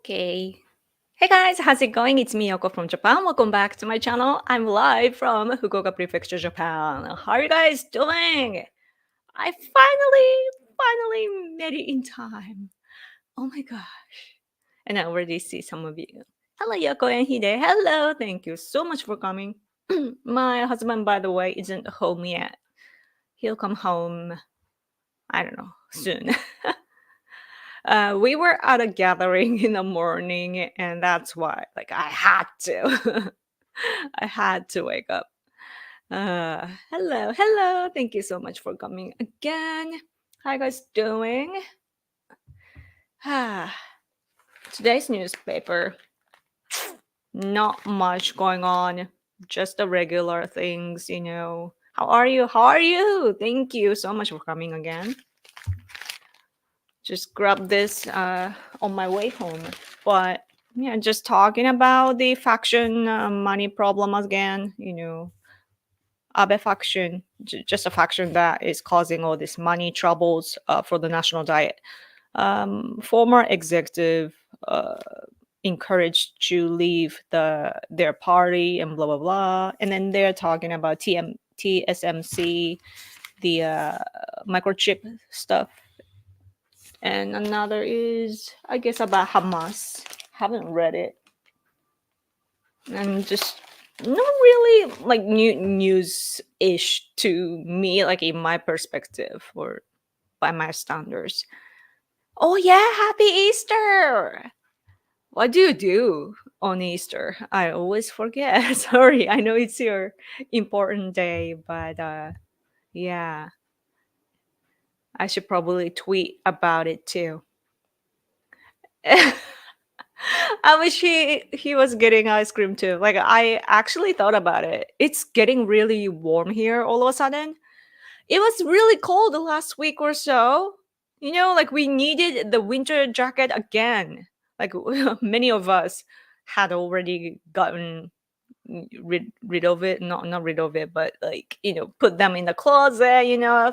Okay. Hey guys, how's it going? It's me, Yoko from Japan. Welcome back to my channel. I'm live from Fukuoka Prefecture, Japan. How are you guys doing? I finally made it in time. Oh my gosh. And I already see some of you. Hello, Yoko and Hide. Hello. Thank you so much for coming. My husband, by the way, isn't home yet. He'll come home, I don't know, soon. We were at a gathering in the morning, and that's why, like, I had to. I had to wake up. Hello. Thank you so much for coming again. How you guys doing? Today's newspaper, not much going on, just the regular things, you know. How are you? Thank you so much for coming again. Just grab this on my way home. But yeah, just talking about the faction money problem again, you know. Abe faction, just a faction that is causing all these money troubles for the national diet. Former executive encouraged to leave their party and blah blah blah, and then they're talking about TSMC, the microchip stuff, and another is I guess about Hamas. Haven't read it, and just not really like news-ish to me, like in my perspective or by my standards. Oh yeah, happy Easter! What do you do on Easter? I always forget. Sorry, I know it's your important day, but yeah, I should probably tweet about it too. I wish he was getting ice cream too. Like I actually thought about it. It's getting really warm here all of a sudden. It was really cold the last week or so. You know, like we needed the winter jacket again. Like many of us had already gotten rid of it, not rid of it, but like you know, put them in the closet. You know,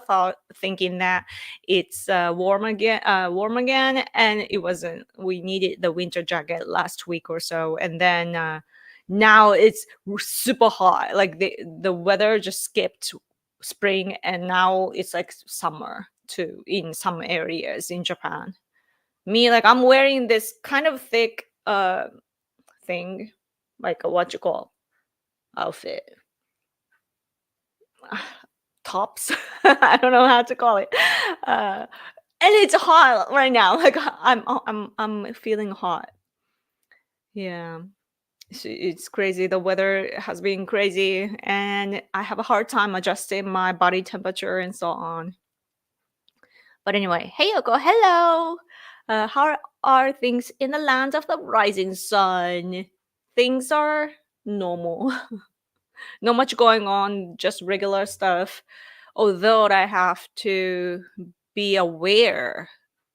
thinking that it's warm again, and it wasn't. We needed the winter jacket last week or so, and then now it's super hot. Like the weather just skipped spring, and now it's like summer too in some areas in Japan. Me, like I'm wearing this kind of thick thing, like a what you call outfit. Tops. I don't know how to call it. And it's hot right now. Like I'm feeling hot. Yeah. It's crazy. The weather has been crazy and I have a hard time adjusting my body temperature and so on. But anyway, hey Yoko, hello. How are things in the land of the rising sun? Things are normal. Not much going on, just regular stuff. Although I have to be aware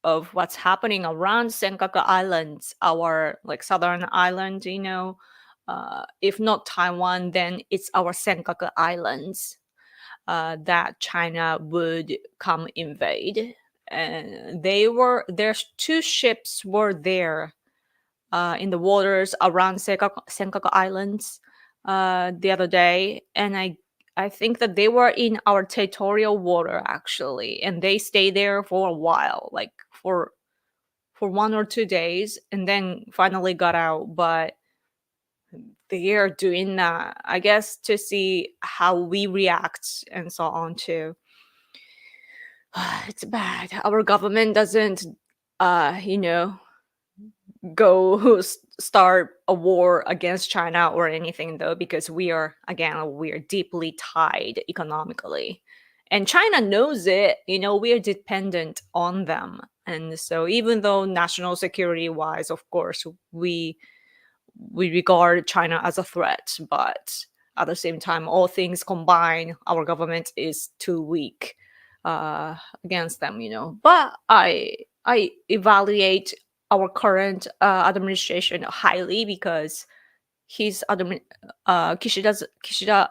of what's happening around Senkaku Islands, our like southern island, you know. If not Taiwan, then it's our Senkaku Islands that China would come invade. And there's two ships were there in the waters around Senkaku Islands the other day, and I think that they were in our territorial water actually, and they stayed there for a while, like for 1 or 2 days, and then finally got out. But they are doing that, I guess, to see how we react and so on too. It's bad. Our government doesn't, you know, go start a war against China or anything though, because we're deeply tied economically. And China knows it, you know, we are dependent on them. And so even though national security wise, of course, we regard China as a threat, but at the same time, all things combined, our government is too weak against them, you know. But I evaluate our current administration highly because Kishida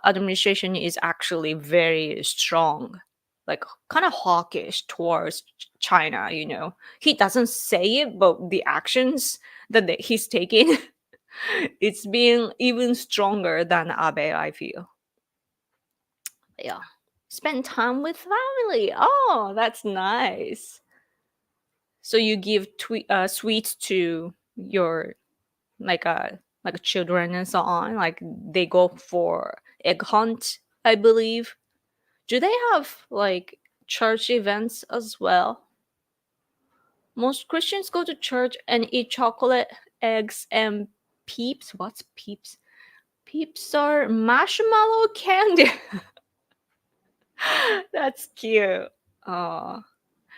administration is actually very strong, like kind of hawkish towards China. You know, he doesn't say it, but the actions that he's taking, it's been even stronger than Abe, I feel. Yeah. Spend time with family. Oh, that's nice. So you give sweets to your like children and so on. Like they go for egg hunt, I believe. Do they have like church events as well? Most Christians go to church and eat chocolate, eggs, and peeps. What's peeps? Peeps are marshmallow candy. That's cute. Oh,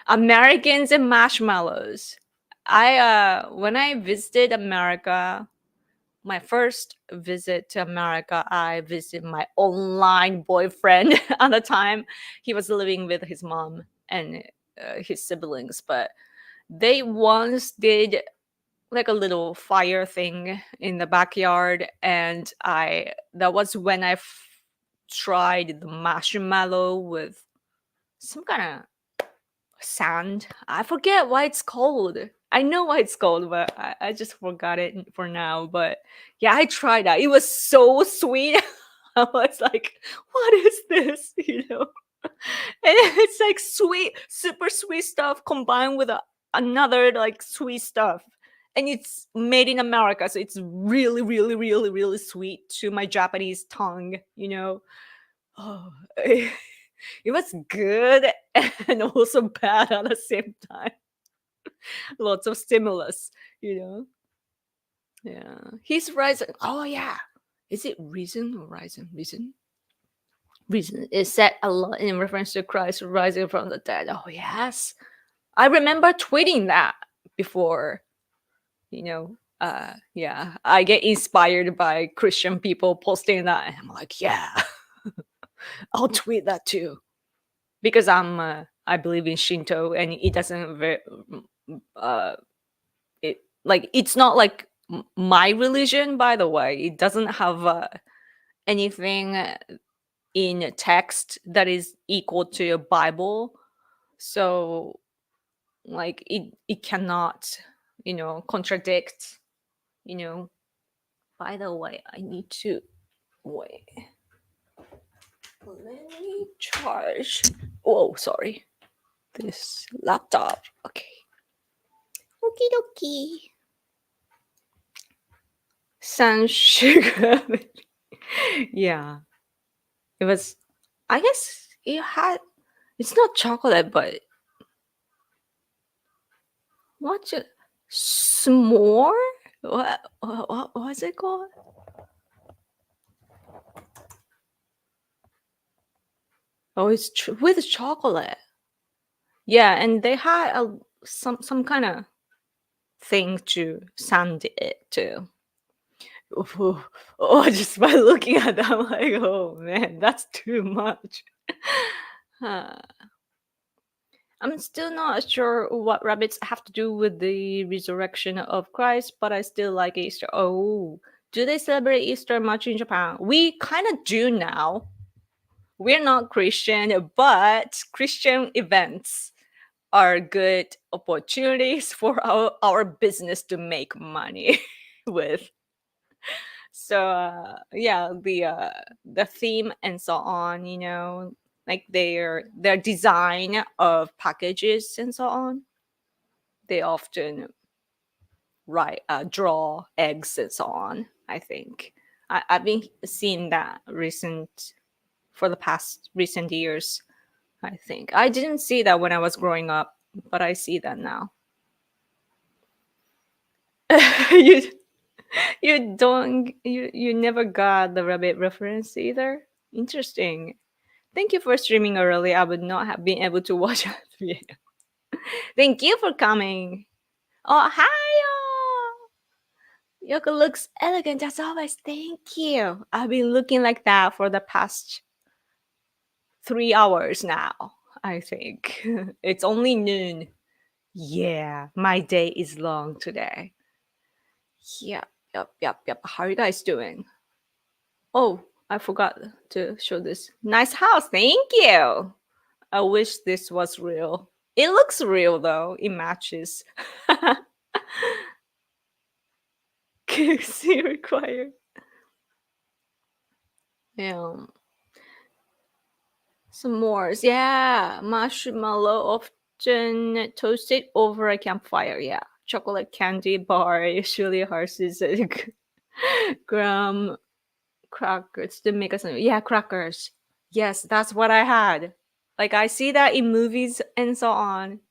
Americans and marshmallows. I when I visited America, my first visit to America, I visited my online boyfriend at the time. He was living with his mom and his siblings, but they once did like a little fire thing in the backyard, and that was when I tried the marshmallow with some kind of sand. I forget why it's called. I know why it's called, but I just forgot it for now. But yeah, I tried that. It was so sweet. I was like, what is this? And it's like sweet, super sweet stuff combined with another like sweet stuff. And it's made in America, so it's really, really, really, really sweet to my Japanese tongue, Oh, it was good and also bad at the same time. Lots of stimulus. Yeah. He's rising. Oh, yeah. Is it reason or rising? Reason? Reason is said a lot in reference to Christ rising from the dead. Oh, yes. I remember tweeting that before. Yeah, I get inspired by Christian people posting that, and I'm like, yeah, I'll tweet that too, because I believe in Shinto, and it doesn't it's not like my religion, by the way. It doesn't have anything in text that is equal to a Bible, so like it cannot contradict. By the way, I need to wait. Let me charge. Oh, sorry. This laptop. Okay. Okie dokie. Sun sugar. Yeah. It was, I guess it's not chocolate, but what's it? S'more? What was it called? Oh, it's with chocolate. Yeah, and they had some kind of thing to sand it too. Oh, just by looking at that, I'm like, oh man, that's too much. I'm still not sure what rabbits have to do with the resurrection of Christ, but I still like Easter. Oh, do they celebrate Easter much in Japan? We kind of do now. We're not Christian, but Christian events are good opportunities for our business to make money with. So yeah, the theme and so on, like their design of packages and so on, they often draw eggs and so on. I think I've been seeing that for the past recent years. I think I didn't see that when I was growing up, but I see that now. You never got the rabbit reference either? Interesting. Thank you for streaming early. I would not have been able to watch at 3 a.m. Thank you for coming. Oh, hi, Yoko looks elegant as always. Thank you. I've been looking like that for the past 3 hours now, I think. It's only noon. Yeah, my day is long today. Yep. How are you guys doing? Oh, I forgot to show this. Nice house. Thank you. I wish this was real. It looks real though. It matches. KFC required. Yeah. S'mores. Yeah. Marshmallow often toasted over a campfire. Yeah. Chocolate candy bar usually Hershey's graham crackers to make us. Yeah, crackers. Yes, that's what I had. Like I see that in movies and so on.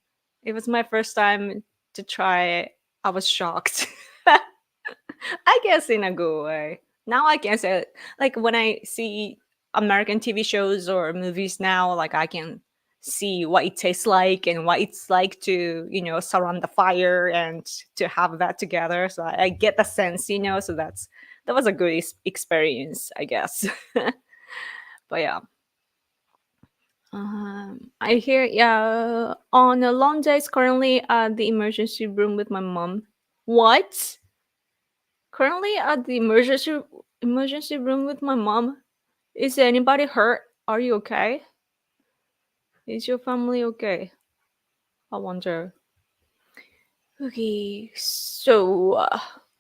It was my first time to try it. I was shocked. I guess in a good way. Now I can say it. Like when I see American TV shows or movies now, like I can see what it tastes like and what it's like to, surround the fire and to have that together. So I get the sense, so that was a good experience, I guess. But yeah. I hear, yeah, on a long days currently at the emergency room with my mom. What? Currently at the emergency room with my mom. Is anybody hurt? Are you okay? Is your family okay? I wonder. Okay, so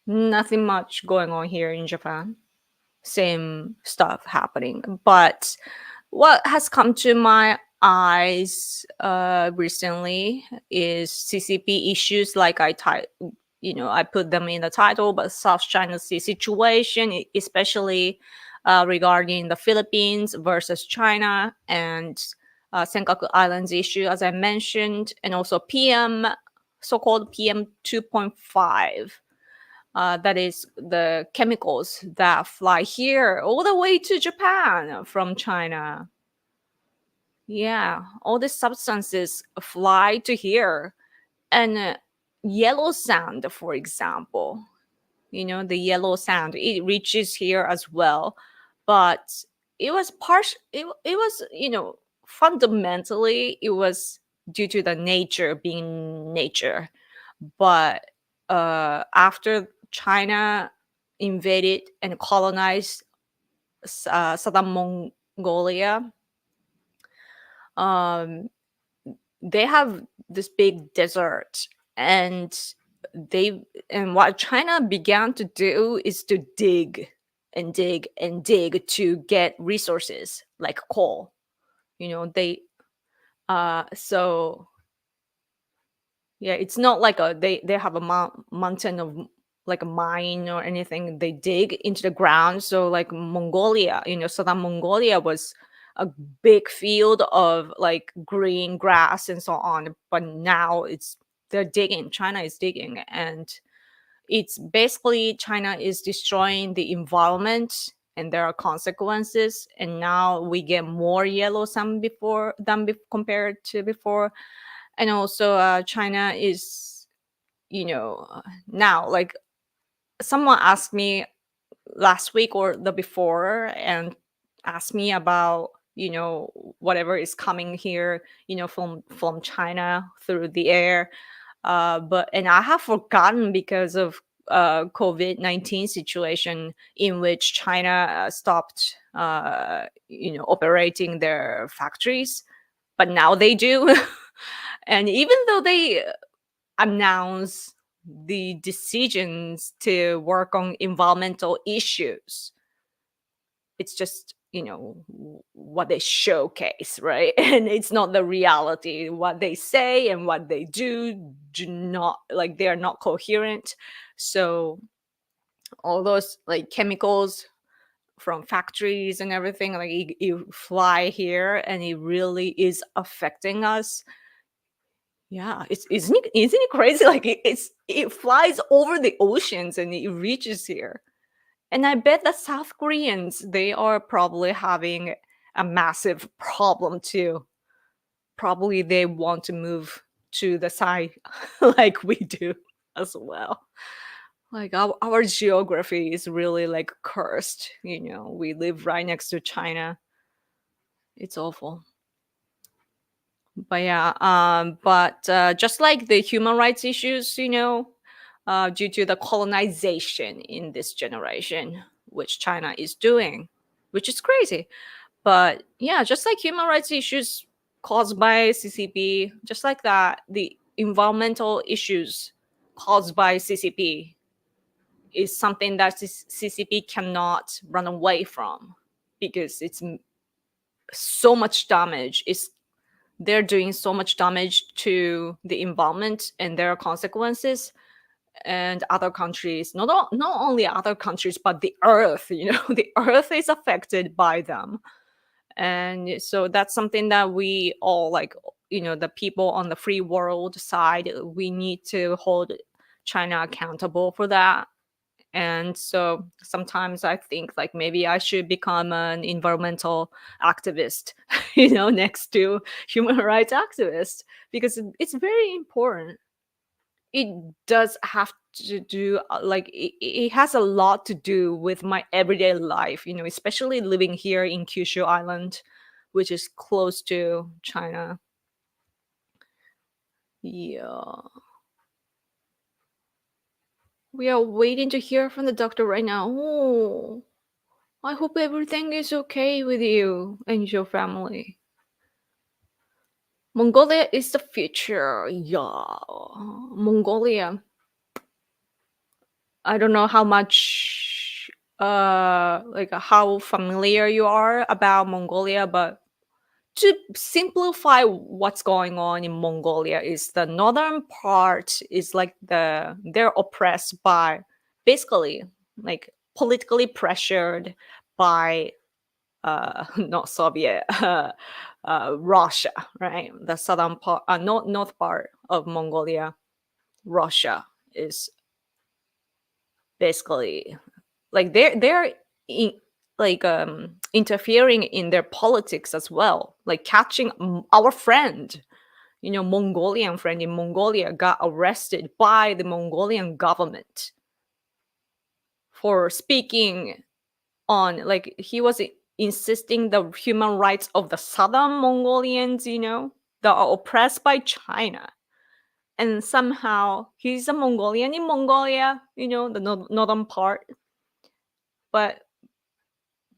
nothing much going on here in Japan. Same stuff happening, but what has come to my eyes recently is CCP issues. Like I put them in the title, but South China Sea situation, especially regarding the Philippines versus China and Senkaku Islands issue, as I mentioned, and also so-called PM 2.5. That is the chemicals that fly here all the way to Japan from China. Yeah, all these substances fly to here. And yellow sand, for example, the yellow sand, it reaches here as well. But it was fundamentally, it was due to the nature being nature. But after China invaded and colonized southern Mongolia, they have this big desert, and what China began to do is to dig and dig and dig to get resources like coal. They so yeah, it's not like they have a mountain of like a mine or anything. They dig into the ground. So like Mongolia, southern Mongolia was a big field of like green grass and so on. But now they're digging. China is digging, and it's basically China is destroying the environment, and there are consequences. And now we get more yellow sand compared to before. And also China is now, like, someone asked me last week or the before and asked me about whatever is coming here from China through the air, and I have forgotten because of COVID-19 situation in which China stopped operating their factories, but now they do. And even though they announce the decisions to work on environmental issues, it's just what they showcase, right? And it's not the reality. What they say and what they do not, like, they are not coherent. So all those like chemicals from factories and everything, like it fly here, and it really is affecting us. Yeah, isn't it crazy? Like it flies over the oceans and it reaches here. And I bet the South Koreans, they are probably having a massive problem too. Probably they want to move to the side like we do as well. Like our geography is really like cursed. We live right next to China. It's awful. But yeah, just like the human rights issues, due to the colonization in this generation, which China is doing, which is crazy. But yeah, just like human rights issues caused by CCP, just like that, the environmental issues caused by CCP is something that CCP cannot run away from, because it's so much damage. They're doing so much damage to the environment, and there are consequences. And other countries, not only other countries, but the earth, the earth is affected by them. And so that's something that we all, like, the people on the free world side, we need to hold China accountable for that. And so sometimes I think, like, maybe I should become an environmental activist, next to human rights activist, because it's very important. It does have to do, like, it has a lot to do with my everyday life, especially living here in Kyushu Island, which is close to China. Yeah. We are waiting to hear from the doctor right now. Oh, I hope everything is okay with you and your family. Mongolia is the future. Yeah. Mongolia. I don't know how much, like, how familiar you are about Mongolia, but to simplify what's going on in Mongolia is the northern part is like they're oppressed by, basically, like, politically pressured by not Soviet, Russia, right? The southern part, north part of Mongolia, Russia is basically, like, they're in, like, interfering in their politics as well, like catching our friend, Mongolian friend in Mongolia got arrested by the Mongolian government for speaking on, like, he was insisting the human rights of the southern Mongolians, that are oppressed by China. And somehow he's a Mongolian in Mongolia, the northern part, but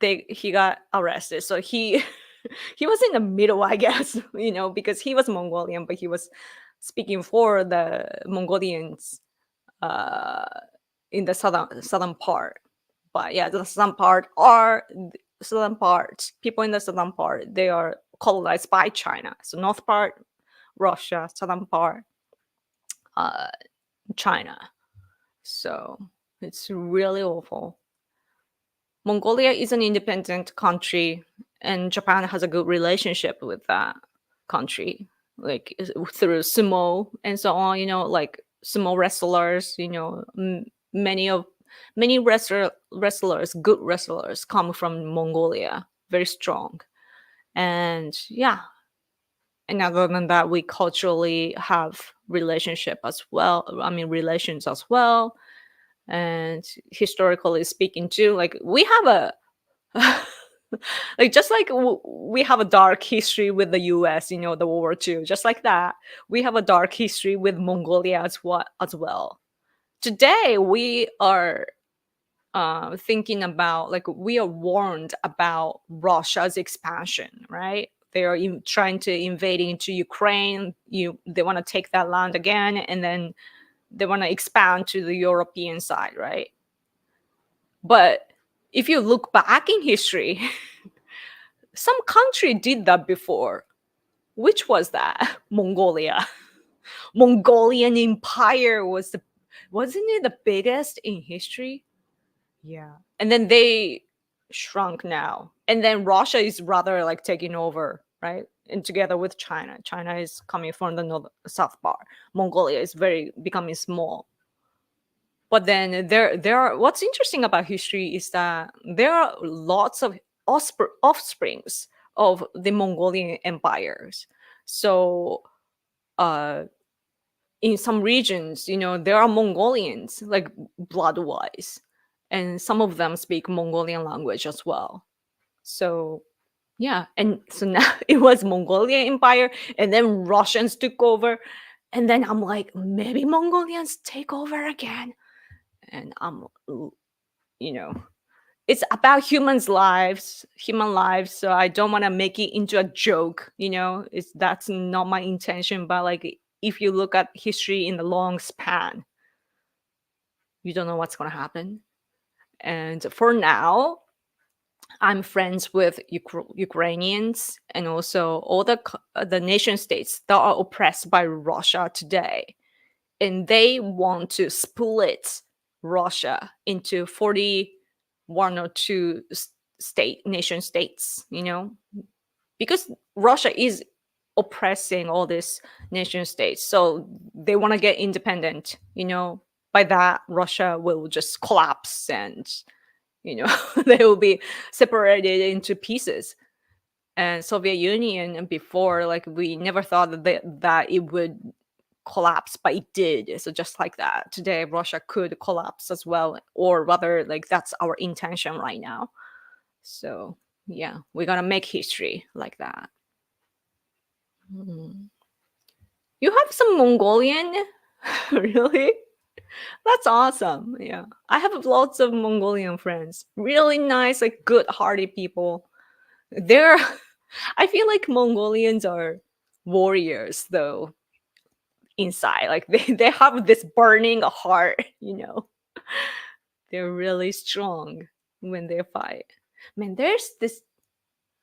he got arrested. So he he was in the middle, I guess, because he was Mongolian, but he was speaking for the Mongolians uh, in the southern part. But yeah, the southern part people in the southern part, they are colonized by China. So north part, Russia, southern part, uh, China. So it's really awful. Mongolia is an independent country, and Japan has a good relationship with that country, like, through sumo and so on. Like, sumo wrestlers. Many wrestlers, good wrestlers, come from Mongolia, very strong. And yeah, and other than that, we culturally have relations as well. And historically speaking too, like, we have a like, just like we have a dark history with the US, the World War II, just like that, we have a dark history with Mongolia as well. Today we are thinking about, like, we are warned about Russia's expansion, right? They are trying to invade into Ukraine. They want to take that land again, and then they want to expand to the European side, right? But if you look back in history, some country did that before. Which was that? Mongolia. Mongolian Empire wasn't it the biggest in history? Yeah. And then they shrunk now. And then Russia is rather, like, taking over, right? And together with China. China is coming from the south part. Mongolia is becoming small. But then there are, what's interesting about history is that there are lots of offsprings of the Mongolian empires. So in some regions, there are Mongolians, like, blood-wise, and some of them speak Mongolian language as well. So yeah, and so now it was Mongolian empire, and then Russians took over, and then I'm like, maybe Mongolians take over again. And it's about human lives, so I don't want to make it into a joke. That's not my intention. But, like, if you look at history in the long span, you don't know what's going to happen. And for now, I'm friends with Ukrainians and also all the nation states that are oppressed by Russia today. And they want to split Russia into 41 or 2 nation states, because Russia is oppressing all these nation states. So they want to get independent, by that Russia will just collapse and they will be separated into pieces. And Soviet Union before, like, we never thought that it would collapse, but it did. So just like that, today Russia could collapse as well, or rather, like, that's our intention right now. So yeah, we're gonna make history like that. You have some Mongolian? Really? That's awesome. Yeah. I have lots of Mongolian friends. Really nice, like, good-hearted people. They're I feel like Mongolians are warriors though inside. Like they have this burning heart, They're really strong when they fight. Man, there's this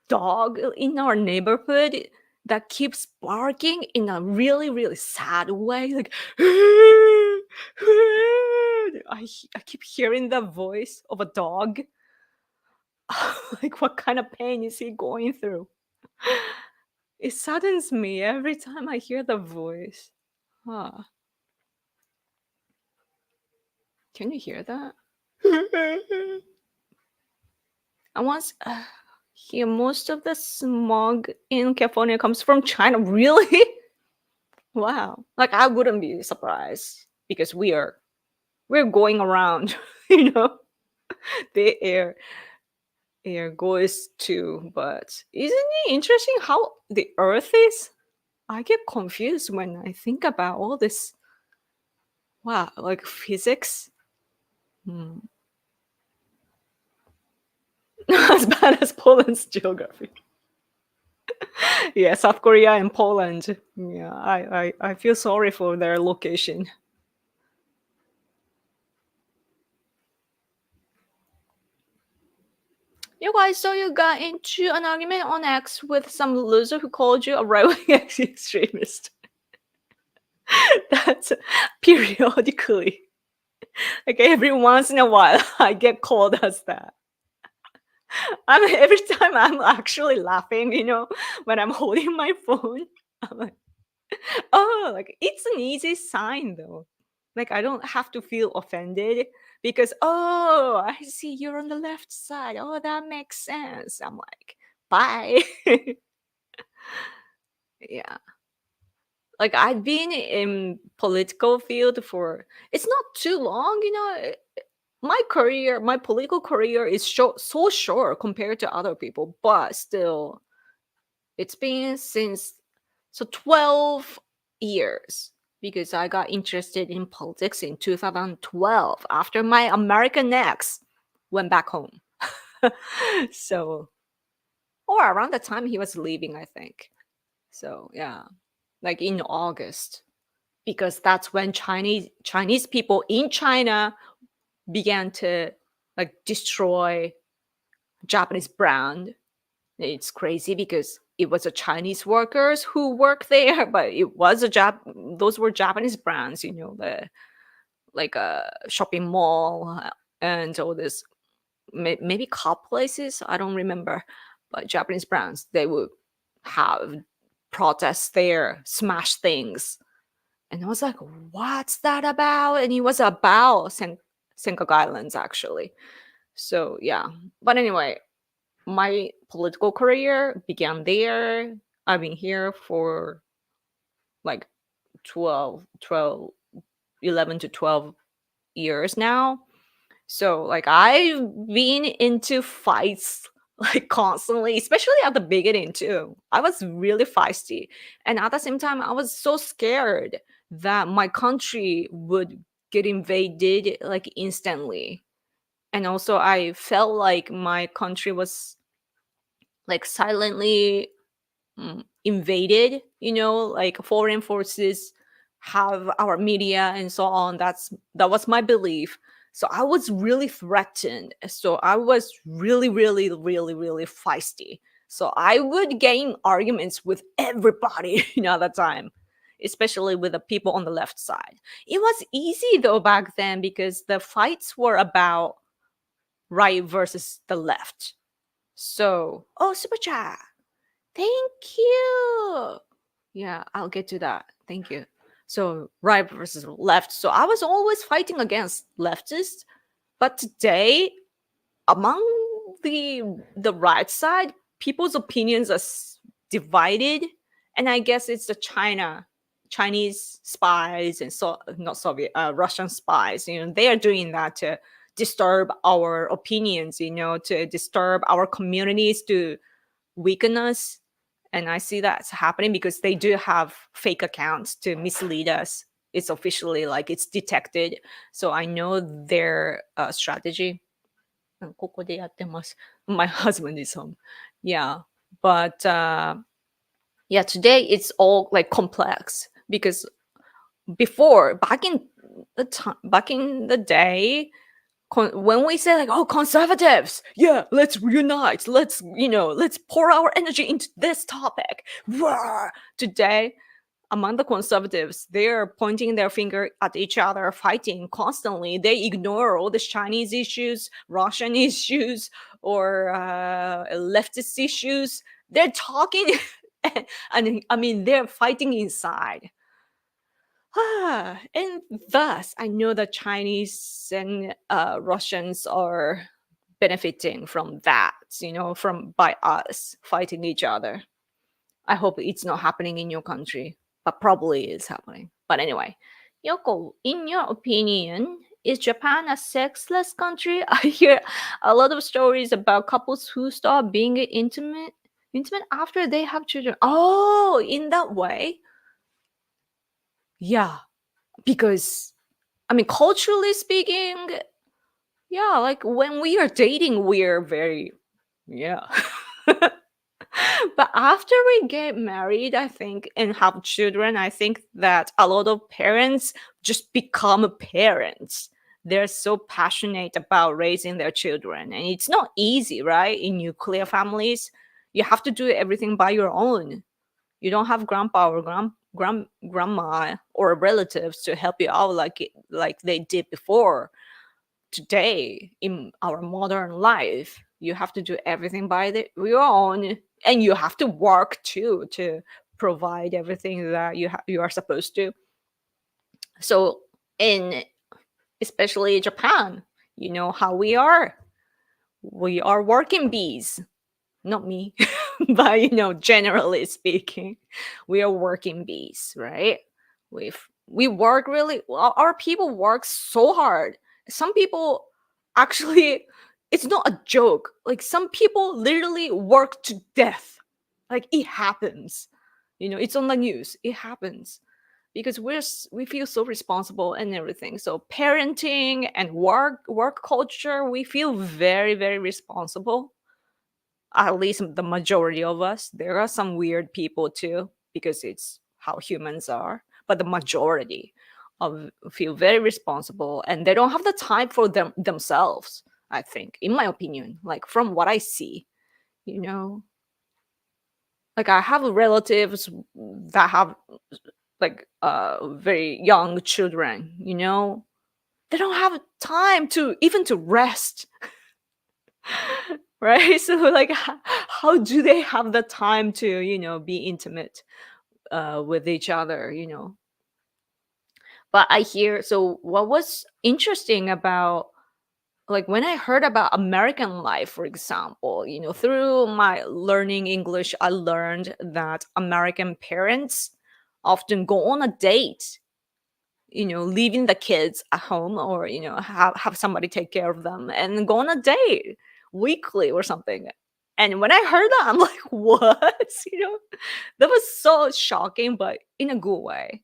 dog in our neighborhood that keeps barking in a really, really sad way. Like, I keep hearing the voice of a dog. Like, what kind of pain is he going through? It saddens me every time I hear the voice. Huh. Can you hear that? I once hear most of the smog in California comes from China. Really? Wow. Like, I wouldn't be surprised because we're going around, the air goes too. But isn't it interesting how the Earth is? I get confused when I think about all this. Wow, like physics. As bad as Poland's geography. Yeah, South Korea and Poland. Yeah, I feel sorry for their location. You guys, so you got into an argument on X with some loser who called you a right-wing extremist. That's periodically. Like, every once in a while, I get called as that. Every time I'm actually laughing, when I'm holding my phone. I'm like, oh, like, it's an easy sign though. Like, I don't have to feel offended because, oh, I see you're on the left side. Oh, that makes sense. I'm like, bye. Yeah. Like, I've been in political field for, it's not too long, my political career is so short compared to other people, but still, it's been since 12 years because I got interested in politics in 2012 after my American ex went back home. So, or around the time he was leaving, I think. So yeah, like in August, because that's when Chinese people in China began to, like, destroy Japanese brand. It's crazy because it was a Chinese workers who work there, but it was those were Japanese brands, the, like, a shopping mall and all this, maybe cop places, I don't remember, but Japanese brands, they would have protests there, smash things. And I was like, what's that about? And it was about Senkaku Islands, actually. So yeah, but anyway, my political career began there. I've been here for like 11 to 12 years now. So, like, I've been into fights, like, constantly, especially at the beginning too. I was really feisty. And at the same time, I was so scared that my country would get invaded, like, instantly. And also I felt like my country was, like, silently invaded, like foreign forces have our media and so on. That was my belief. So I was really threatened. So I was really, really, really, really feisty. So I would gain arguments with everybody, at that time, especially with the people on the left side. It was easy though back then because the fights were about right versus the left. So, oh, super chat. Thank you. Yeah, I'll get to that. Thank you. So, right versus left. So, I was always fighting against leftists, but today, among the right side, people's opinions are divided, and I guess it's the Chinese spies and not Soviet, Russian spies. They are doing that to disturb our opinions. To disturb our communities, to weaken us. And I see that's happening because they do have fake accounts to mislead us. It's officially like it's detected. So I know their strategy. ここでやってます. My husband is home. Yeah. But yeah, today it's all like complex because before, back in the day, when we say like, oh, conservatives, yeah, let's reunite, let's pour our energy into this topic. Today, among the conservatives, they're pointing their finger at each other, fighting constantly. They ignore all the Chinese issues, Russian issues, or leftist issues. They're talking, and I mean, they're fighting inside. And thus, I know that Chinese and Russians are benefiting from that, by us fighting each other. I hope it's not happening in your country, but probably is happening. But anyway, Yoko, in your opinion, is Japan a sexless country? I hear a lot of stories about couples who stop being intimate after they have children. Oh, in that way. Yeah, because I mean, culturally speaking, yeah, like when we are dating, we're very, yeah. But after we get married, I think, and have children, I think that a lot of parents just become parents. They're so passionate about raising their children, and it's not easy, right? In nuclear families, you have to do everything by your own. You don't have grandpa or grandma or relatives to help you out like they did before. Today, in our modern life, you have to do everything by your own, and you have to work too to provide everything that you are supposed to. So, in especially Japan, you know how we are. We are working bees. Not me, but generally speaking, we are working bees, right? We work really well. Our people work so hard. Some people actually, it's not a joke. Like some people literally work to death. Like it happens. It's on the news. It happens because we feel so responsible and everything. So parenting and work culture, we feel very, very responsible, at least the majority of us. There are some weird people too, because it's how humans are. But the majority of feel very responsible, and they don't have the time for themselves. I think, in my opinion, like from what I see, like I have relatives that have like very young children. They don't have time to even to rest. Right? So like how do they have the time to be intimate with each other? But I hear, so what was interesting about, like when I heard about American life, for example, through my learning English, I learned that American parents often go on a date, leaving the kids at home, or have somebody take care of them and go on a date weekly or something. And when I heard that, I'm like, what? That was so shocking, but in a good way.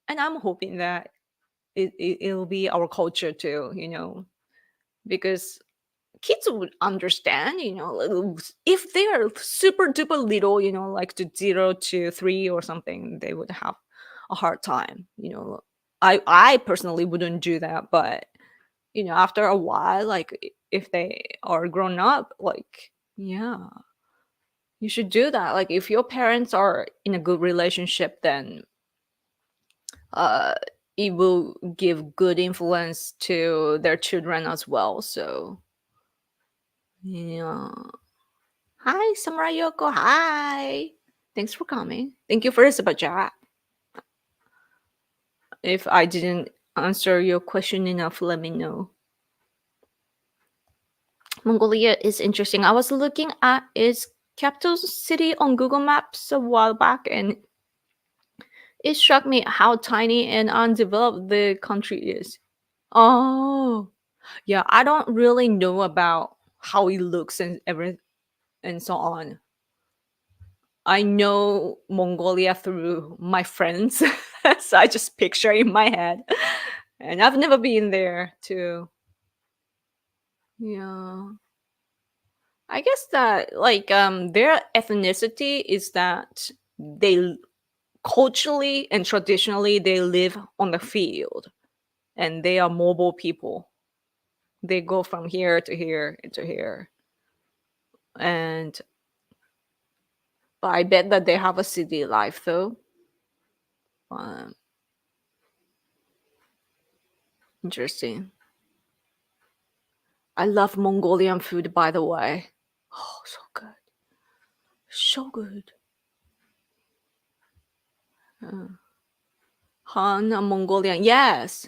And I'm hoping that it'll be our culture too, because kids would understand, if they're super duper little, like to 0 to 3 or something, they would have a hard time. I personally wouldn't do that, but after a while, like if they are grown up, like yeah, you should do that. Like if your parents are in a good relationship, then uh it will give good influence to their children as well. So yeah. Hi, Samurai Yoko. Hi. Thanks for coming. Thank you for the super chat. If I didn't answer your question enough, let me know. Mongolia is interesting. I was looking at its capital city on Google Maps a while back, and it struck me how tiny and undeveloped the country is. Oh, yeah. I don't really know about how it looks and everything and so on. I know Mongolia through my friends, so I just picture in my head, and I've never been there too. Yeah, I guess that like their ethnicity is that they culturally and traditionally they live on the field, and they are mobile people. They go from here to here to here, and but I bet that they have a city life though. Um, Interesting. I love Mongolian food, by the way. Oh, so good. So good. Han, a Mongolian. Yes.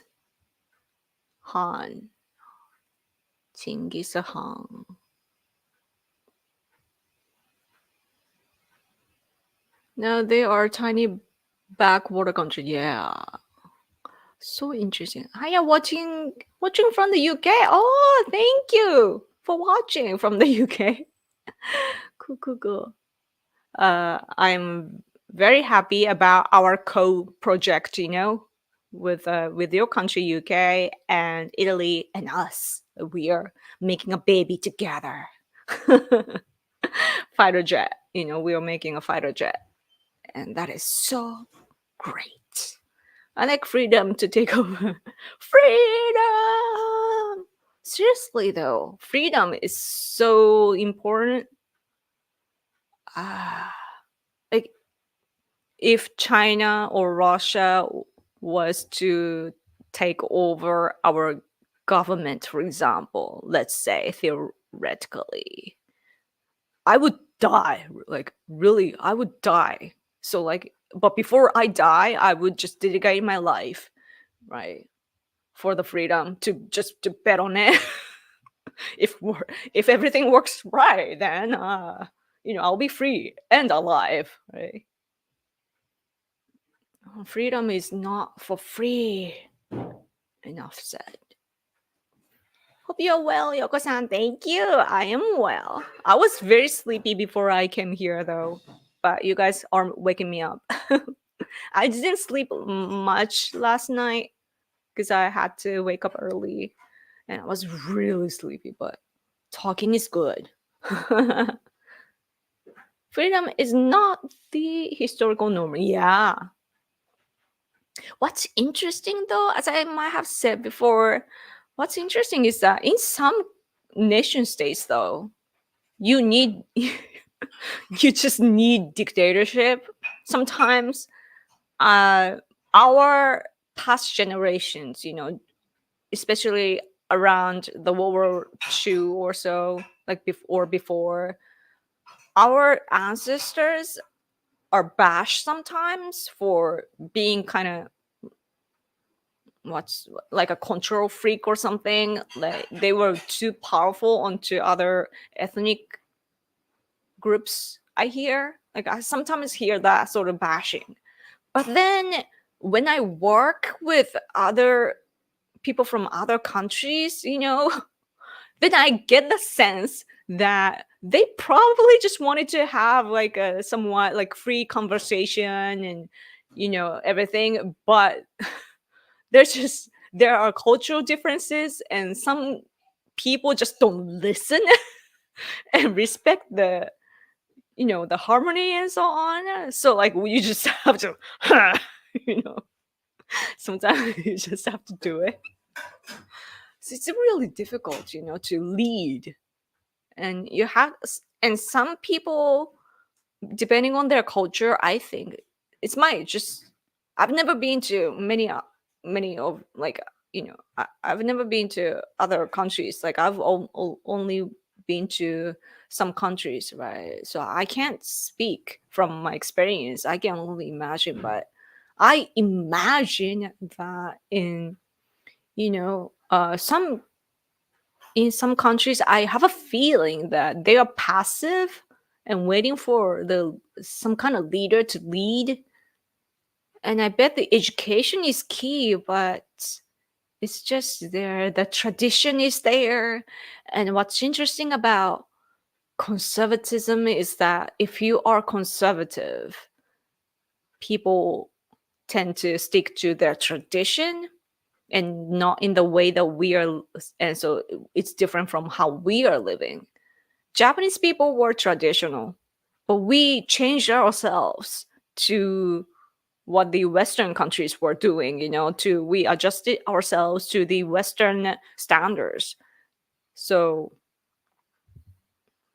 Han. Genghis Khan. No, they are tiny backwater country. Yeah. So interesting. Hiya, watching from the UK. Oh, thank you for watching from the UK. Cool. I'm very happy about our co-project, with your country, UK, and Italy, and us. We are making a baby together. Fighter jet. We are making a fighter jet, and that is so great. I like freedom to take over. Freedom. Seriously, though, freedom is so important. Ah, like if China or Russia was to take over our government, for example, let's say theoretically, I would die. Like, really, I would die. So, like, but before I die, I would just dedicate my life, right, for the freedom to bet on it. If everything works right, then I'll be free and alive, right? Freedom is not for free. Enough said. Hope you're well, Yoko-san. Thank you. I am well. I was very sleepy before I came here, though. But you guys are waking me up. I didn't sleep much last night because I had to wake up early. And I was really sleepy, but talking is good. Freedom is not the historical norm. Yeah. What's interesting though, as I might have said before, what's interesting is that in some nation states though, you need you just need dictatorship. Sometimes our past generations, especially around the World War II or so, like before, our ancestors are bashed sometimes for being kind of what's like a control freak or something. Like they were too powerful onto other ethnic groups. I hear, like, I sometimes hear that sort of bashing, but then when I work with other people from other countries, then I get the sense that they probably just wanted to have like a somewhat like free conversation and everything, but there are cultural differences and some people just don't listen and respect the harmony and so on. So like you just have to you know, sometimes you just have to do it. So it's really difficult, to lead. And and some people, depending on their culture, I think it's I've never been to many of I've never been to other countries. Like I've only been to some countries, right? So I can't speak from my experience. I can only imagine, but I imagine that some in some countries, I have a feeling that they are passive and waiting for some kind of leader to lead. And I bet the education is key, but it's just there. The tradition is there. And what's interesting about conservatism is that if you are conservative, people tend to stick to their tradition and not in the way that we are. And so it's different from how we are living. Japanese people were traditional, but we changed ourselves to what the Western countries were doing, we adjusted ourselves to the Western standards. So,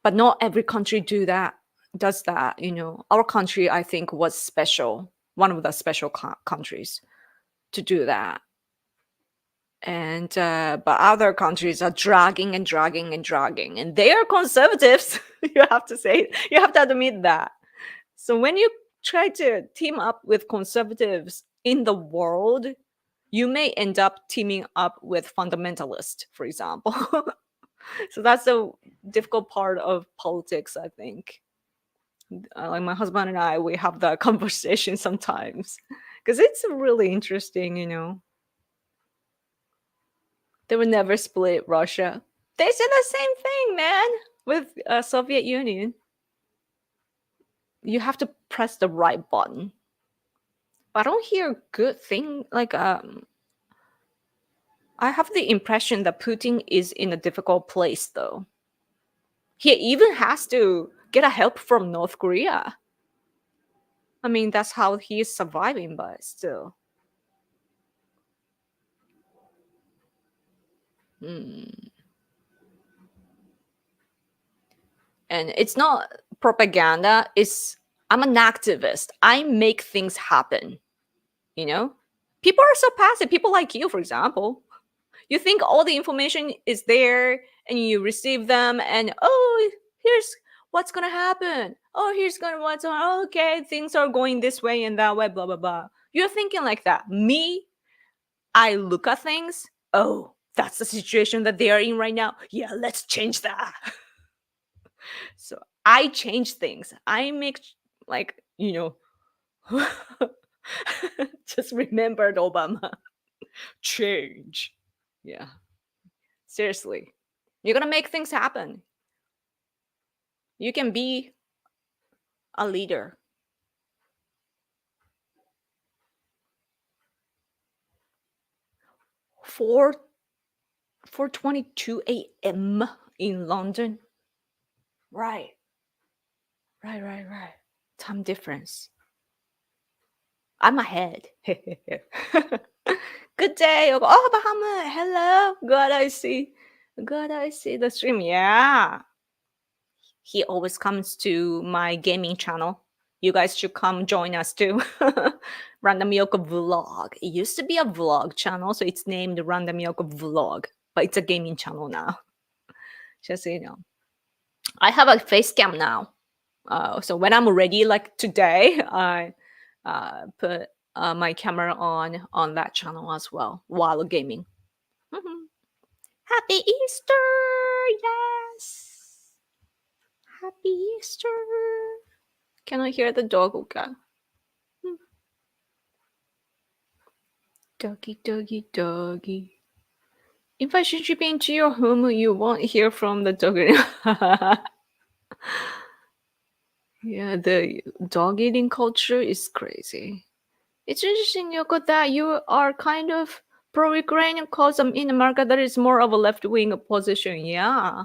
but not every country does that. Our country, I think, was special, one of the special countries to do that. And but other countries are dragging and dragging and dragging, and they are conservatives. You have to admit that. So when you try to team up with conservatives in the world, you may end up teaming up with fundamentalists, for example. So that's the difficult part of politics, I think. Like my husband and I, we have that conversation sometimes because it's really interesting, They would never split Russia. They said the same thing, man, with Soviet Union. You have to press the right button. But I don't hear good thing. Like I have the impression that Putin is in a difficult place, though. He even has to get a help from North Korea. I mean, that's how he is surviving, but still. And it's not propaganda. I'm an activist. I make things happen. People are so passive. People like you, for example. You think all the information is there and you receive them and, oh, here's what's going to happen. Oh, okay, things are going this way and that way, blah, blah, blah. You're thinking like that. Me, I look at things. Oh, that's the situation that they are in right now. Yeah, let's change that. So I change things. I make just remembered Obama. Change. Yeah. Seriously. You're going to make things happen. You can be a leader. 4:22 a.m. in London. Right. Time difference. I'm ahead. Good day. Oh, Bahama. Hello. Glad I see the stream. Yeah. He always comes to my gaming channel. You guys should come join us too. Random Yoko Vlog. It used to be a vlog channel, so it's named Random Yoko Vlog, but it's a gaming channel now. Just so you know. I have a face cam now. So when I'm ready, like today, I put my camera on that channel as well while gaming. Happy Easter! Yes! Happy Easter! Can I hear the dog? Okay. Doggy. If I should be into your home, you won't hear from the dog. Yeah, the dog eating culture is crazy. It's interesting, Yoko, that you are kind of pro-Ukraine because in America there is more of a left-wing position. Yeah,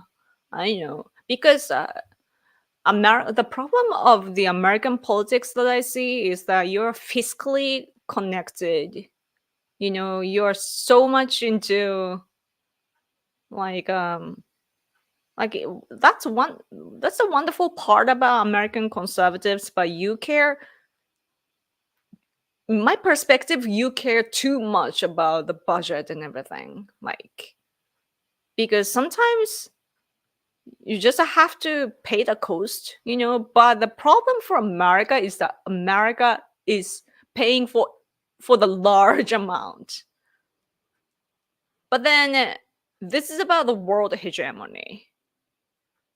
I know. Because the problem of the American politics that I see is that you're fiscally connected. You're so much into like that's the wonderful part about American conservatives, but you care, in my perspective, you care too much about the budget and everything. Because sometimes you just have to pay the cost, but the problem for America is that America is paying for the large amount. But then this is about the world hegemony.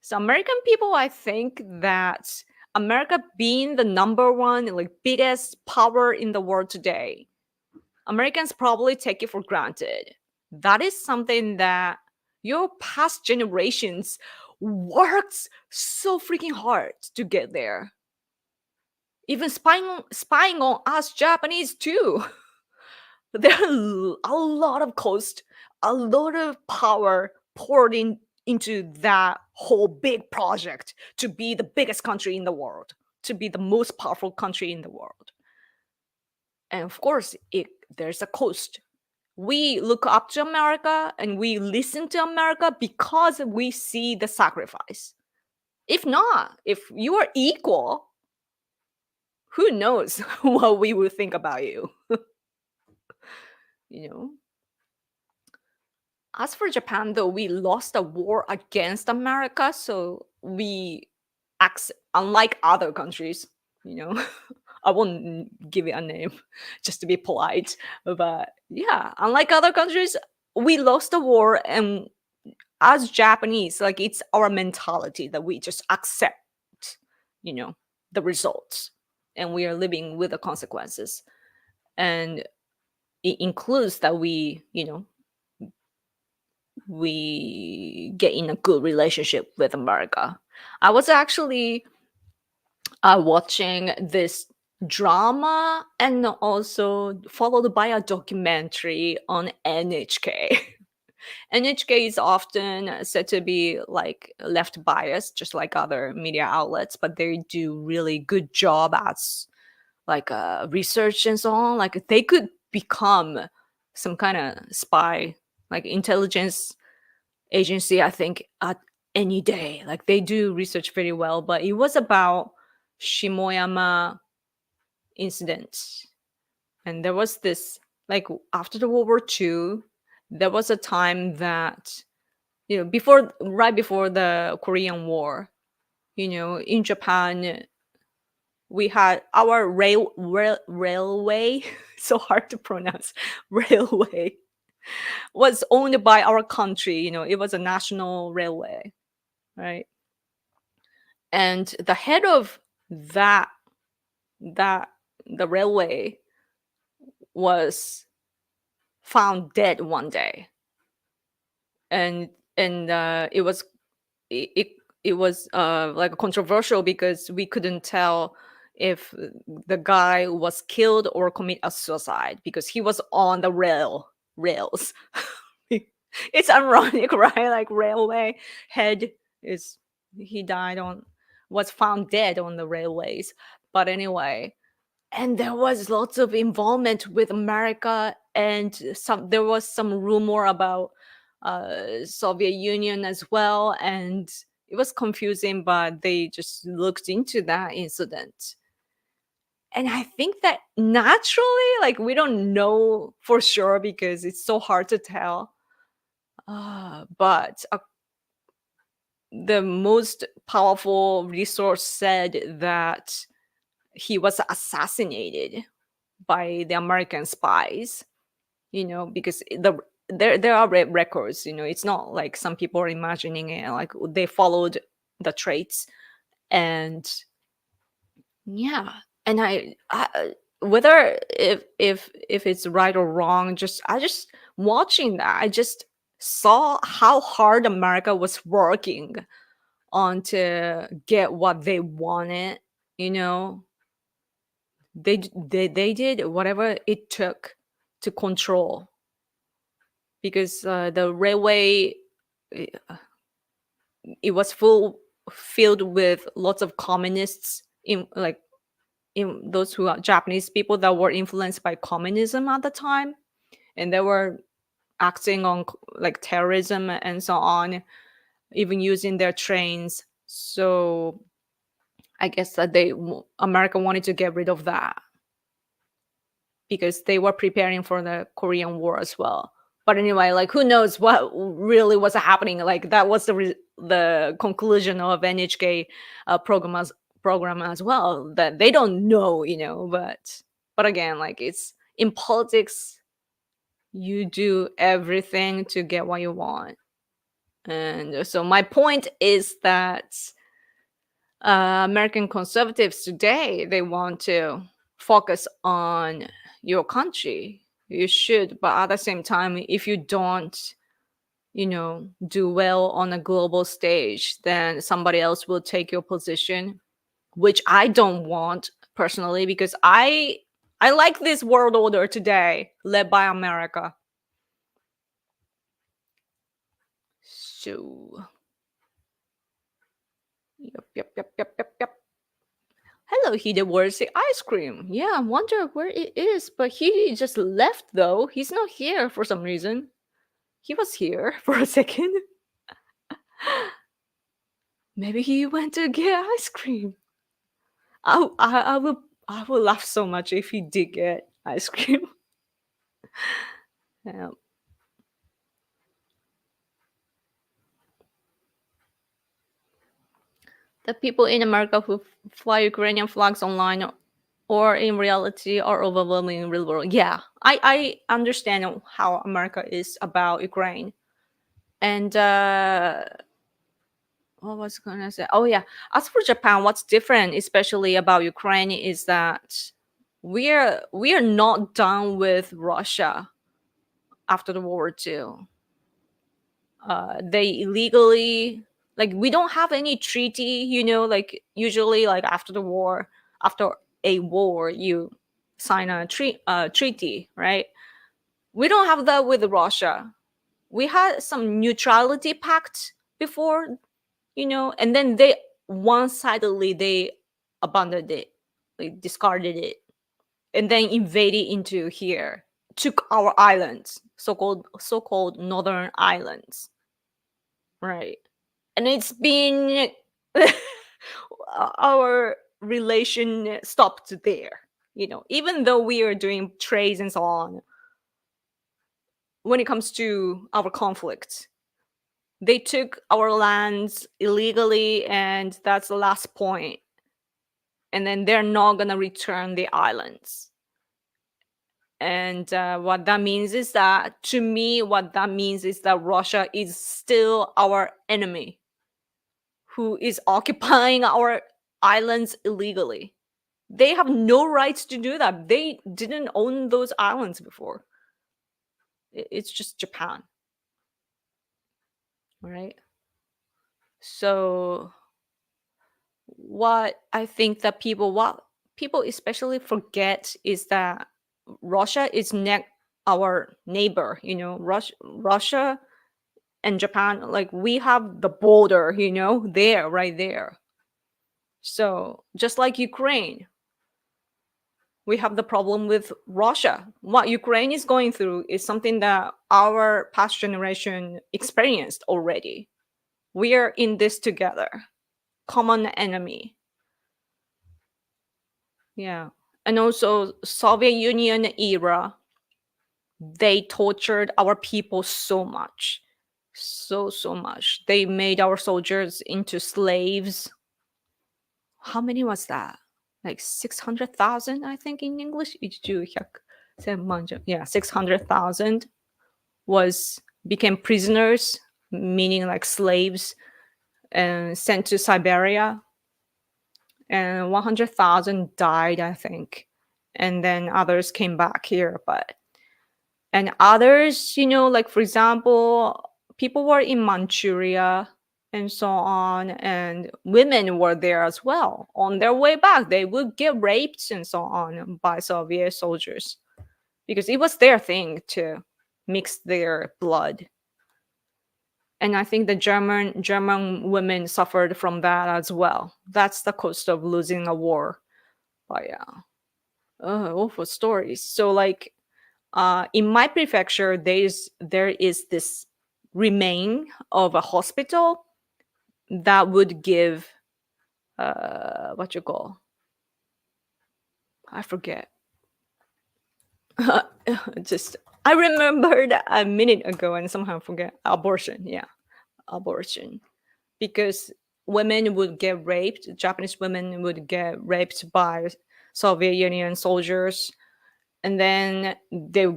So American people, I think that America being the number one, biggest power in the world today, Americans probably take it for granted. That is something that your past generations worked so freaking hard to get there. Even spying on us Japanese too. There are a lot of cost, a lot of power poured into that whole big project to be the biggest country in the world, to be the most powerful country in the world. And of course, there's a cost. We look up to America and we listen to America because we see the sacrifice. If not, if you are equal, who knows what we would think about you? As for Japan, though, we lost a war against America, so we unlike other countries, I won't give it a name just to be polite, but yeah, unlike other countries, we lost the war, and as Japanese, it's our mentality that we just accept, the results, and we are living with the consequences, and it includes that we get in a good relationship with America. I was actually watching this drama and also followed by a documentary on NHK. NHK is often said to be left biased, just like other media outlets, but they do really good job at research and so on. They could become some kind of spy, intelligence agency, I think, at any day. They do research very well, but it was about Shimoyama incident. And there was this, after the World War II, there was a time that, right before the Korean War, in Japan, we had our railway, so hard to pronounce, railway, was owned by our country. It was a national railway, right? And the head of the railway was found dead one day, and it was controversial because we couldn't tell if the guy was killed or commit a suicide because he was on the rails. It's ironic, right? Railway head was found dead on the railways. But anyway, and there was lots of involvement with America, and there was some rumor about Soviet Union as well, and it was confusing, but they just looked into that incident. And I think that naturally, we don't know for sure because it's so hard to tell. But the most powerful resource said that he was assassinated by the American spies, because there are records, it's not like some people are imagining it, they followed the traits. And yeah, and I whether if it's right or wrong, I just watching that, I just saw how hard America was working on to get what they wanted. They did whatever it took to control, because the railway, it was filled with lots of communists in those who are Japanese people that were influenced by communism at the time, and they were acting on like terrorism and so on, even using their trains. So I guess that America wanted to get rid of that because they were preparing for the Korean War as well. But anyway, like who knows what really was happening? Like that was the conclusion of NHK program as well, that they don't know, but again, like it's in politics, you do everything to get what you want. And so my point is that American conservatives today, they want to focus on your country. You should, but at the same time, if you don't, do well on a global stage, then somebody else will take your position, which I don't want personally, because I like this world order today led by America. So, yep. Hello, where's the ice cream? Yeah, I wonder where it is, but he just left though. He's not here for some reason. He was here for a second. Maybe he went to get ice cream. I will laugh so much if he did get ice cream. Yeah. The people in America who fly Ukrainian flags online or in reality are overwhelming in real world. Yeah, I understand how America is about Ukraine. And what was I gonna say? Oh yeah, as for Japan, what's different, especially about Ukraine, is that we're not done with Russia after the World War II. They illegally, like, we don't have any treaty, like usually, like after a war, you sign a treaty, right? We don't have that with Russia. We had some neutrality pact before, and then they one-sidedly they abandoned it, like discarded it, and then invaded into here, took our islands, so-called northern islands, right? And it's been our relation stopped there, even though we are doing trades and so on. When it comes to our conflict, they took our lands illegally, and that's the last point. And then they're not gonna return the islands. And what that means is that, to me, Russia is still our enemy, who is occupying our islands illegally. They have no rights to do that. They didn't own those islands before. It's just Japan, right? So what I think that people especially forget is that Russia is our neighbor. Russia and Japan, like, we have the border, there, right there. So just like Ukraine, we have the problem with Russia. What Ukraine is going through is something that our past generation experienced already. We are in this together. Common enemy. Yeah. And also Soviet Union era, they tortured our people so much. So much. They made our soldiers into slaves. How many was that? Like 600,000, I think, in English. Yeah, 600,000 became prisoners, meaning like slaves, and sent to Siberia. And 100,000 died, I think. And then others came back here. And others, like, for example, people were in Manchuria and so on, and women were there as well. On their way back, they would get raped and so on by Soviet soldiers, because it was their thing to mix their blood. And I think the German women suffered from that as well. That's the cost of losing a war. But yeah, awful stories. So like, in my prefecture, there is this remain of a hospital that would give what you call, I forget. Just I remembered a minute ago and somehow forget abortion. Yeah, abortion, because women would get raped. Japanese women would get raped by Soviet Union soldiers, and then they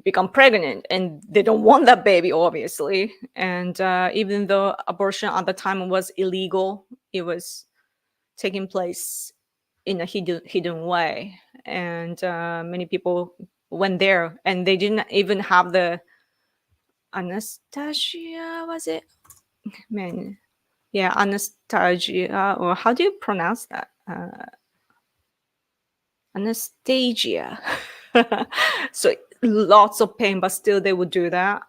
become pregnant, and they don't want that baby, obviously. And even though abortion at the time was illegal, it was taking place in a hidden way, and many people went there, and they didn't even have the anesthesia. Was it? Man, yeah, anesthesia, or how do you pronounce that? Anesthesia. So lots of pain, but still they would do that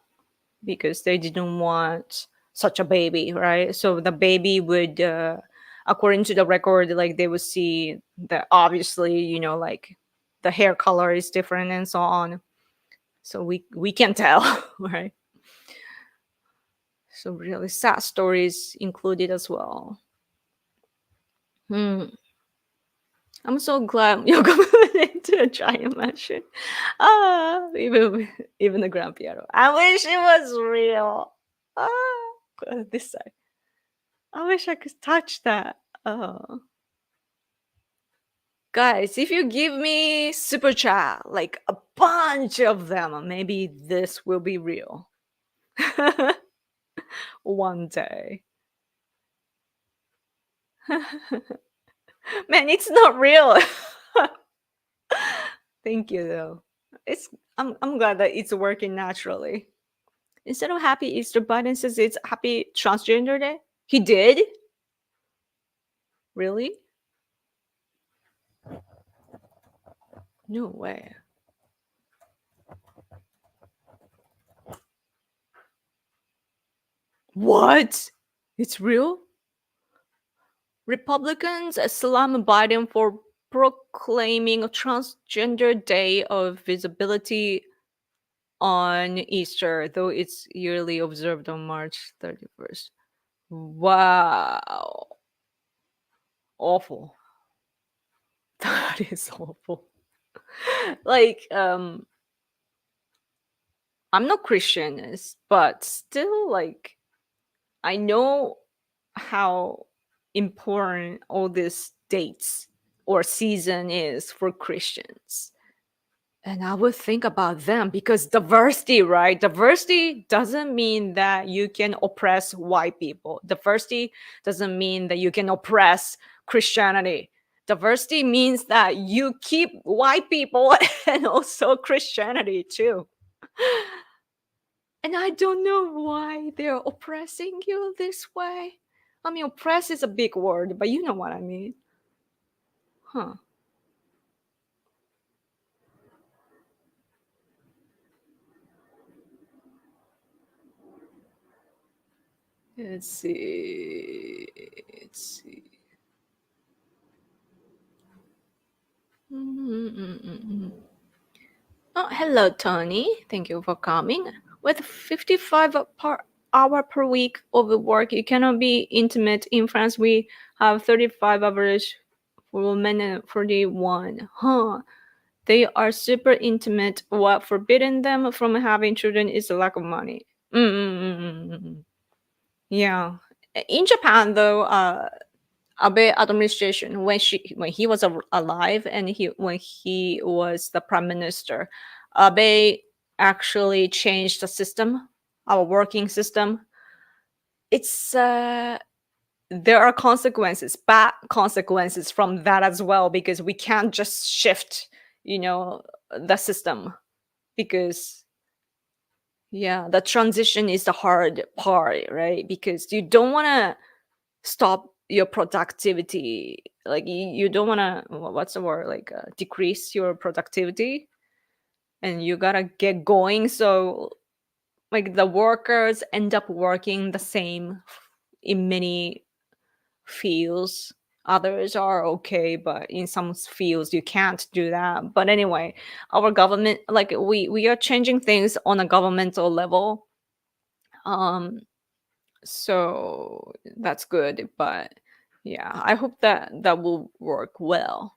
because they didn't want such a baby, right? So the baby would, according to the record, like they would see that obviously, like the hair color is different and so on. So we can tell, right? So really sad stories included as well. Hmm. I'm so glad you're coming into a giant mansion. Even the grand piano. I wish it was real. This side. I wish I could touch that. Oh. Guys, if you give me super chat, like a bunch of them, maybe this will be real. One day. Man, it's not real. Thank you though. I'm glad that it's working naturally. Instead of happy Easter, Biden says it's happy transgender day. He did? Really? No way. What? It's real? Republicans slam Biden for proclaiming a transgender day of visibility on Easter, though it's yearly observed on March 31st. Wow. Awful. That is awful. Like, I'm not Christian, but still, like, I know how important all these dates or season is for Christians. And I would think about them because diversity, right? Diversity doesn't mean that you can oppress white people. Diversity doesn't mean that you can oppress Christianity. Diversity means that you keep white people and also Christianity too. And I don't know why they're oppressing you this way. I mean, oppress is a big word, but you know what I mean. Huh. Let's see. Let's see. Oh, hello, Tony. Thank you for coming. With 55 per hour per week of work, you cannot be intimate. In France, we have 35 average for women and 41. Huh. They are super intimate. What forbidden them from having children is the lack of money. Yeah. In Japan, though, Abe administration, when he was alive and when he was the prime minister, Abe actually changed the system, our working system. It's there are consequences, bad consequences from that as well, because we can't just shift, the system, because the transition is the hard part, right? Because you don't want to stop your productivity, like you don't want to, what's the word, like decrease your productivity, and you gotta get going. So like the workers end up working the same in many fields, Others are okay, but in some fields you can't do that. But anyway, our government, like we are changing things on a governmental level. Um, so that's good. But yeah, I hope that that will work well.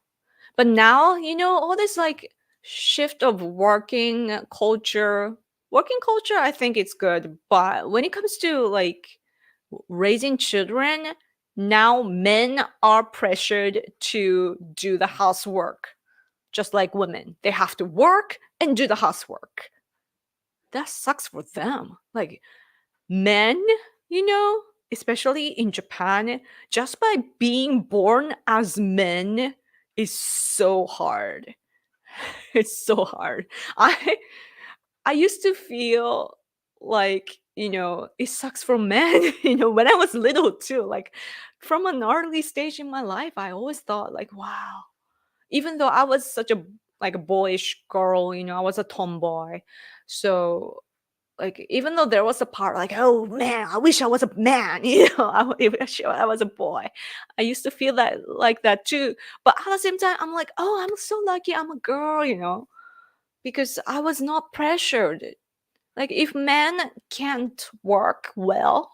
But now, all this like shift of working culture, I think it's good. But when it comes to like raising children, now men are pressured to do the housework, just like women. They have to work and do the housework. That sucks for them. Like men, especially in Japan, just by being born as men is so hard. It's so hard. I used to feel like, it sucks for men, when I was little too. Like from an early stage in my life, I always thought like, wow, even though I was such a like a boyish girl, I was a tomboy. So like even though there was a part like, oh man, I wish I was a man, I wish I was a boy. I used to feel that like that too. But at the same time, I'm like, oh, I'm so lucky I'm a girl, because I was not pressured. Like if men can't work well,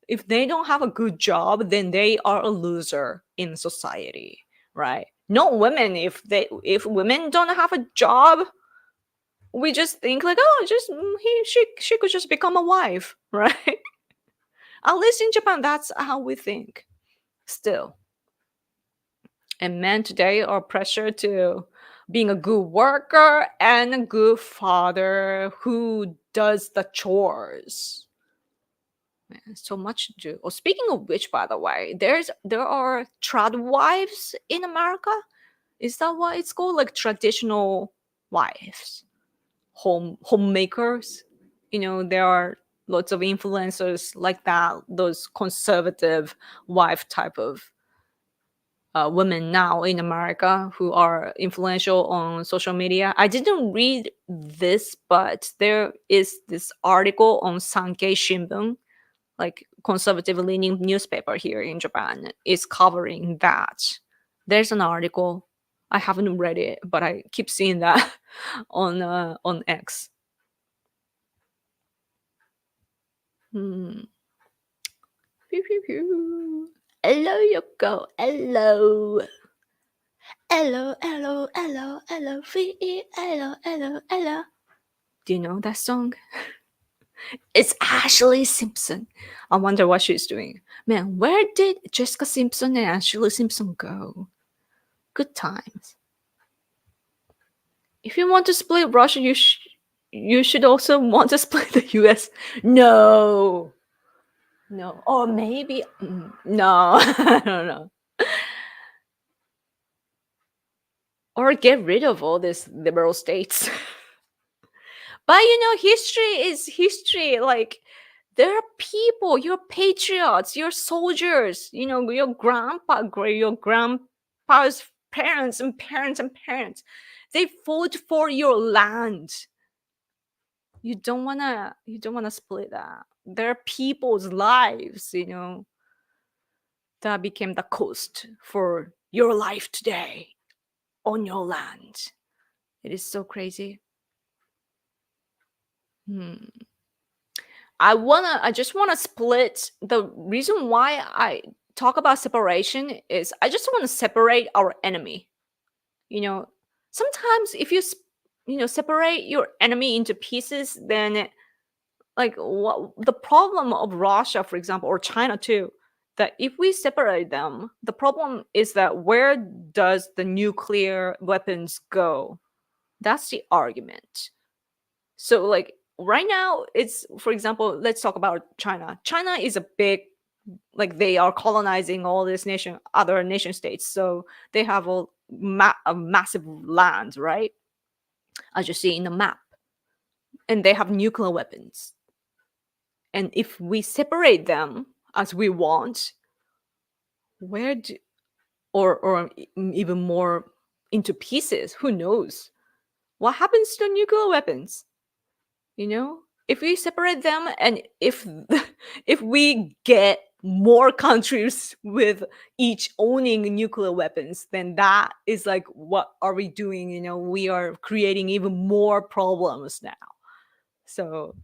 if they don't have a good job, then they are a loser in society, right? Not women. If women don't have a job, we just think like, oh, just she could just become a wife, right? At least in Japan, that's how we think still. And men today are pressured to being a good worker and a good father who does the chores. Man, so much to do. Oh, speaking of which, by the way, there are trad wives in America. Is that what it's called? Like traditional wives, homemakers. There are lots of influencers like that. Those conservative wife type of women now in America who are influential on social media. I didn't read this, but there is this article on Sankei Shimbun, like conservative leaning newspaper here in Japan, is covering that. There's an article. I haven't read it, but I keep seeing that on X. Hmm. Pew, pew, pew. Hello, Yoko. Hello. Hello, hello, hello, hello, hello, hello, hello. Do you know that song? It's Ashley Simpson. I wonder what she's doing. Man, where did Jessica Simpson and Ashley Simpson go? Good times. If you want to split Russia, you should also want to split the US. No. Or maybe no. I don't know. Or get rid of all these liberal states. But history is history. Like there are people, you're patriots, you're soldiers, your grandpa's parents and parents and parents. They fought for your land. You don't wanna split that. There are people's lives, that became the cost for your life today on your land. It is so crazy. I just wanna split. The reason why I talk about separation is I just want to separate our enemy. Sometimes if you separate your enemy into pieces, then like what the problem of Russia, for example, or China too, that if we separate them, the problem is that where does the nuclear weapons go? That's the argument. So like right now, it's, for example, let's talk about China. China is a big, like they are colonizing all these other nation states. So they have a massive land, right? As you see in the map. And they have nuclear weapons. And if we separate them as we want, where do, or even more into pieces, who knows? What happens to nuclear weapons? If we separate them and if we get more countries with each owning nuclear weapons, then that is like, what are we doing? We are creating even more problems now. So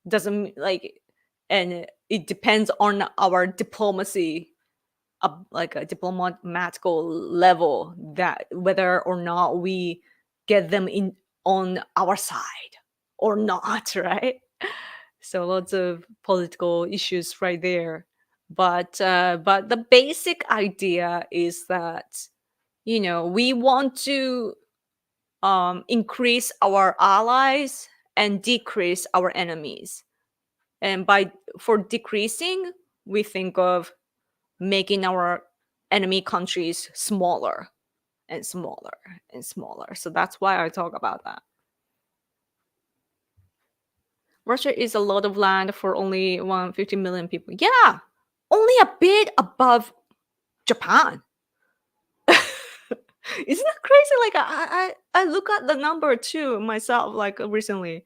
doesn't like, and it depends on our diplomacy, like a diplomatical level, that whether or not we get them in on our side or not, right? So lots of political issues right there. But the basic idea is that we want to increase our allies and decrease our enemies. And for decreasing, we think of making our enemy countries smaller and smaller and smaller. So that's why I talk about that. Russia is a lot of land for only 150 million people. Yeah, only a bit above Japan. Isn't that crazy? Like I look at the number too myself, like recently,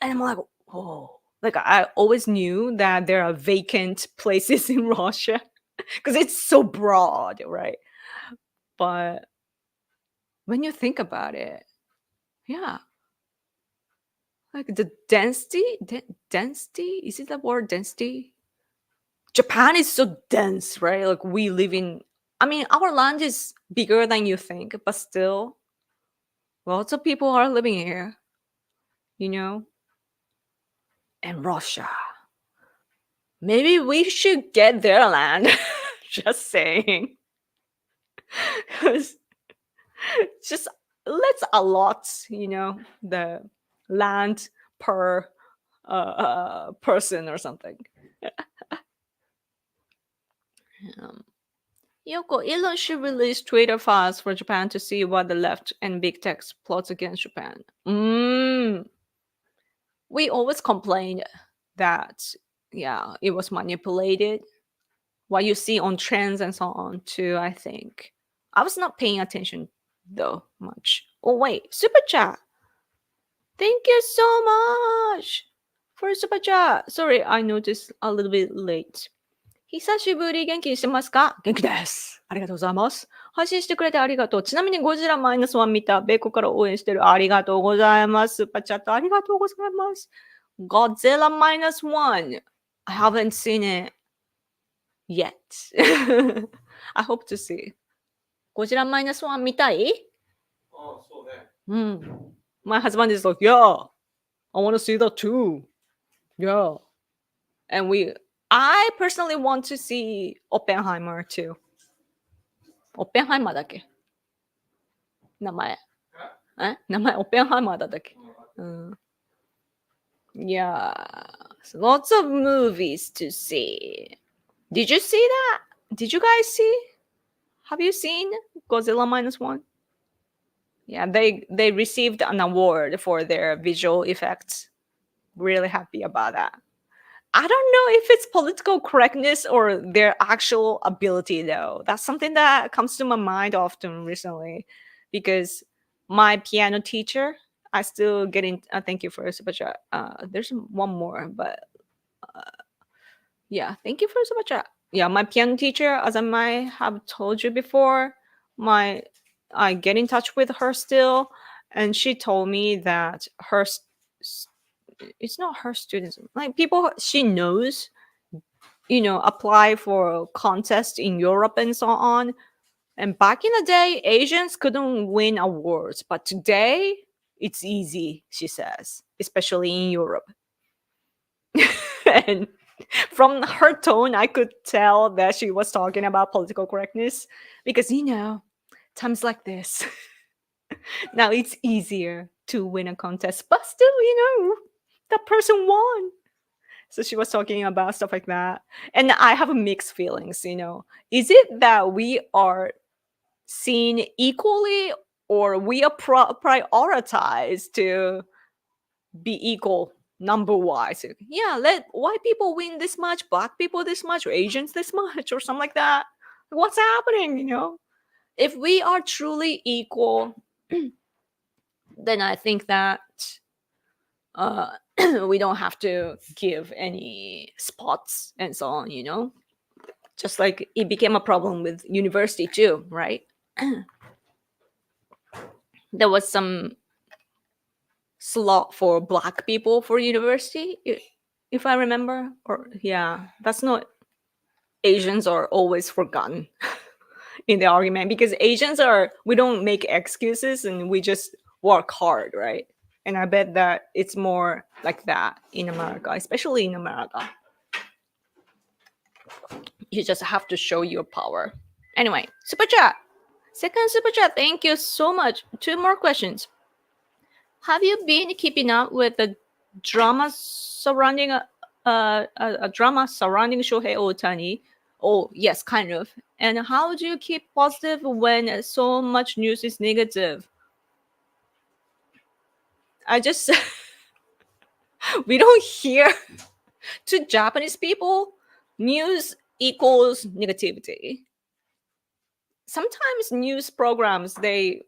and I'm like, whoa. Like I always knew that there are vacant places in Russia because it's so broad, right? But when you think about it, yeah, like the density, density, is it the word density? Japan is so dense, right? Like we live in, I mean, our land is bigger than you think, but still, lots of people are living here, you know? And Russia. Maybe we should get their land. Just saying. 'Cause just let's allot, the land per person or something. Yoko, Elon should release Twitter files for Japan to see what the left and big tech plots against Japan. We always complained that, yeah, it was manipulated. What you see on trends and so on, too, I think. I was not paying attention, though, much. Oh, wait, Super Chat. Thank you so much for Super Chat. Sorry, I noticed a little bit late. 久しぶり、元気にしてますか？元気です。ありがとうございます。配信してくれてありがとう。ちなみにゴジラマイナスワン見た。米国から応援してる。ありがとうございます。スーパーチャットありがとうございます。Godzilla minus one. I haven't seen it yet. I hope to see. ゴジラマイナスワン見たい？ああ、そうね。My husband is like, yeah, I want to see that too. Yeah. And I personally want to see Oppenheimer too. Oppenheimer だっけ？名前。名前 Oppenheimer だったっけ？Yeah. So lots of movies to see. Did you see that? Did you guys see? Have you seen Godzilla minus one? Yeah, they received an award for their visual effects. Really happy about that. I don't know if it's political correctness or their actual ability, though. That's something that comes to my mind often recently, because my piano teacher, I still get in. Thank you for a super chat. There's one more, but yeah, thank you for a super chat. Yeah, my piano teacher, as I might have told you before, I get in touch with her still, and she told me that it's not her students, like people she knows, apply for contests in Europe and so on. And back in the day, Asians couldn't win awards, but today it's easy, she says, especially in Europe. And from her tone, I could tell that she was talking about political correctness because, times like this, now it's easier to win a contest, but still, that person won. So she was talking about stuff like that. And I have mixed feelings, Is it that we are seen equally, or we are prioritized to be equal number-wise? Yeah, let white people win this much, black people this much, or Asians this much, or something like that. What's happening, If we are truly equal, then I think that we don't have to give any spots and so on, Just like it became a problem with university too, right? There was some slot for black people for university, if I remember. Or yeah, that's not. Asians are always forgotten in the argument because we don't make excuses and we just work hard, right? And I bet that it's more like that in America, especially in America. You just have to show your power. Anyway, super chat. Second super chat. Thank you so much. 2 more questions. Have you been keeping up with the drama surrounding a drama surrounding Shohei Ohtani? Oh, yes, kind of. And how do you keep positive when so much news is negative? I just we don't hear to Japanese people news equals negativity. Sometimes news programs I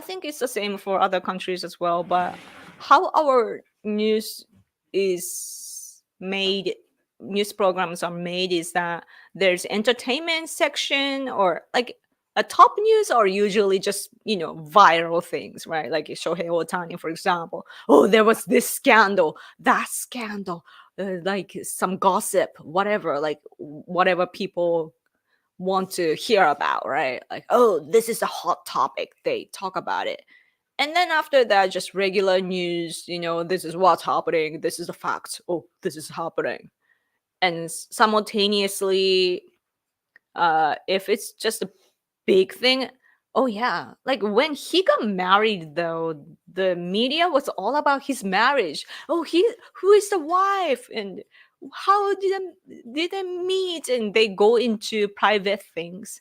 think it's the same for other countries as well, but how our news programs are made is that there's entertainment section, or like a top news are usually just, viral things, right? Like Shohei Ohtani, for example. Oh, there was this scandal, that scandal, like some gossip, whatever, like whatever people want to hear about, right? Like, oh, this is a hot topic. They talk about it. And then after that, just regular news, this is what's happening. This is a fact. Oh, this is happening. And simultaneously, if it's just a big thing, oh yeah, like when he got married, though, the media was all about his marriage. Oh, who is the wife, and how did they meet, and they go into private things.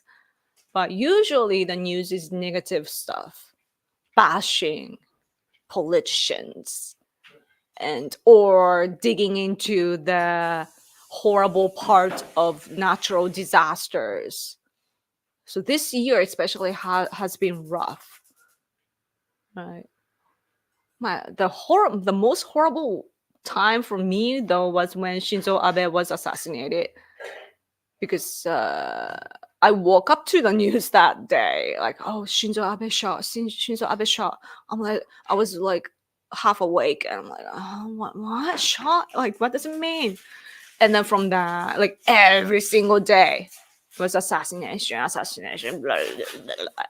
But usually the news is negative stuff, bashing politicians, or digging into the horrible part of natural disasters. So this year especially has been rough, right? The most horrible time for me, though, was when Shinzo Abe was assassinated, because I woke up to the news that day, like, oh, Shinzo Abe shot. I was like half awake, and I'm like, oh, what shot? Like, what does it mean? And then from that, like every single day was assassination, blah, blah, blah.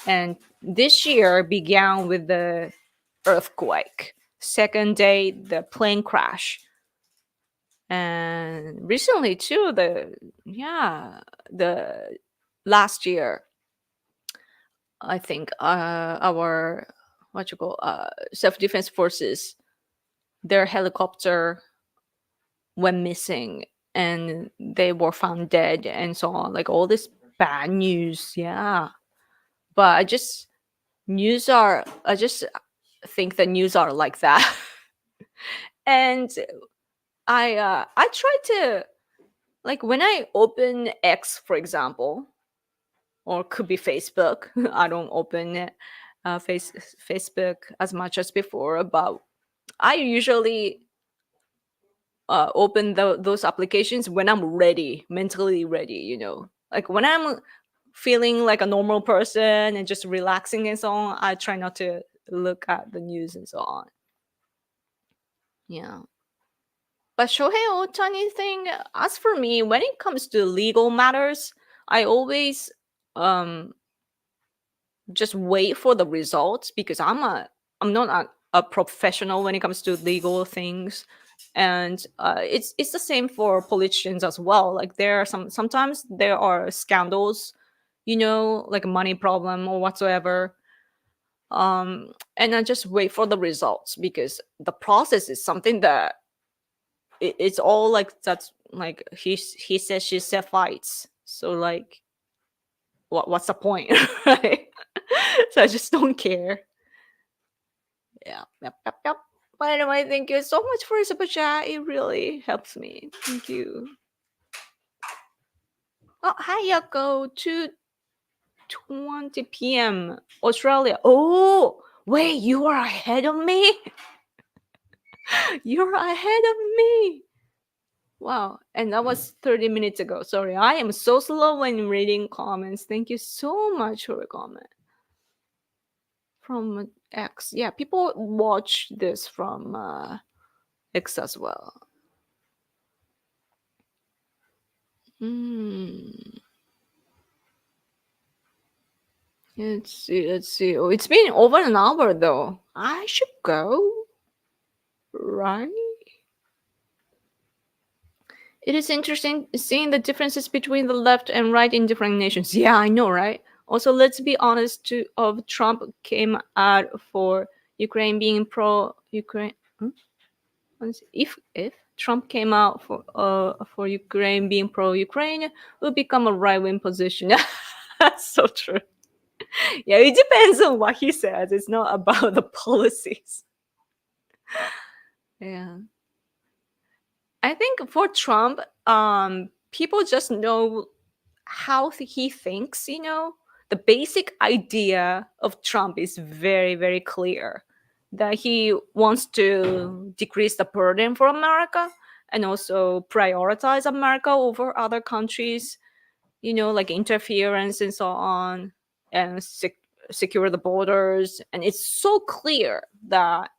And this year began with the earthquake. Second day, the plane crash. And recently too, the last year, I think our self-defense forces, their helicopter went missing and they were found dead and so on, like all this bad news. Yeah, but I just think the news are like that. And I try to, like, when I open X, for example, or could be Facebook. I don't open Facebook as much as before, but I usually open those applications when I'm ready, mentally ready, like when I'm feeling like a normal person and just relaxing and so on. I try not to look at the news and so on. Yeah. But Shohei Ohtani thing, as for me, when it comes to legal matters, I always just wait for the results, because I'm not a professional when it comes to legal things. And it's the same for politicians as well. Like sometimes there are scandals, like a money problem or whatsoever. And I just wait for the results, because the process is something that it's all like, that's like he says, she said fights. So like, what's the point? Right? So I just don't care. Yeah. Yep. But anyway, thank you so much for your super chat. It really helps me. Thank you. Oh, hi, Yako. 2:20 p.m. Australia. Oh, wait, you are ahead of me? You're ahead of me. Wow. And that was 30 minutes ago. Sorry. I am so slow when reading comments. Thank you so much for a comment. From X. Yeah, people watch this from X as well. Let's see. Oh, it's been over an hour though. I should go. Right? It is interesting seeing the differences between the left and right in different nations. Yeah, I know, right? Also, let's be honest. Of Trump came out for Ukraine being pro-Ukraine. If Trump came out for Ukraine being pro-Ukraine, it would become a right-wing position. That's so true. Yeah, it depends on what he says. It's not about the policies. Yeah. I think for Trump, people just know how he thinks, The basic idea of Trump is very, very clear. That he wants to decrease the burden for America and also prioritize America over other countries, like interference and so on, and secure the borders. And it's so clear that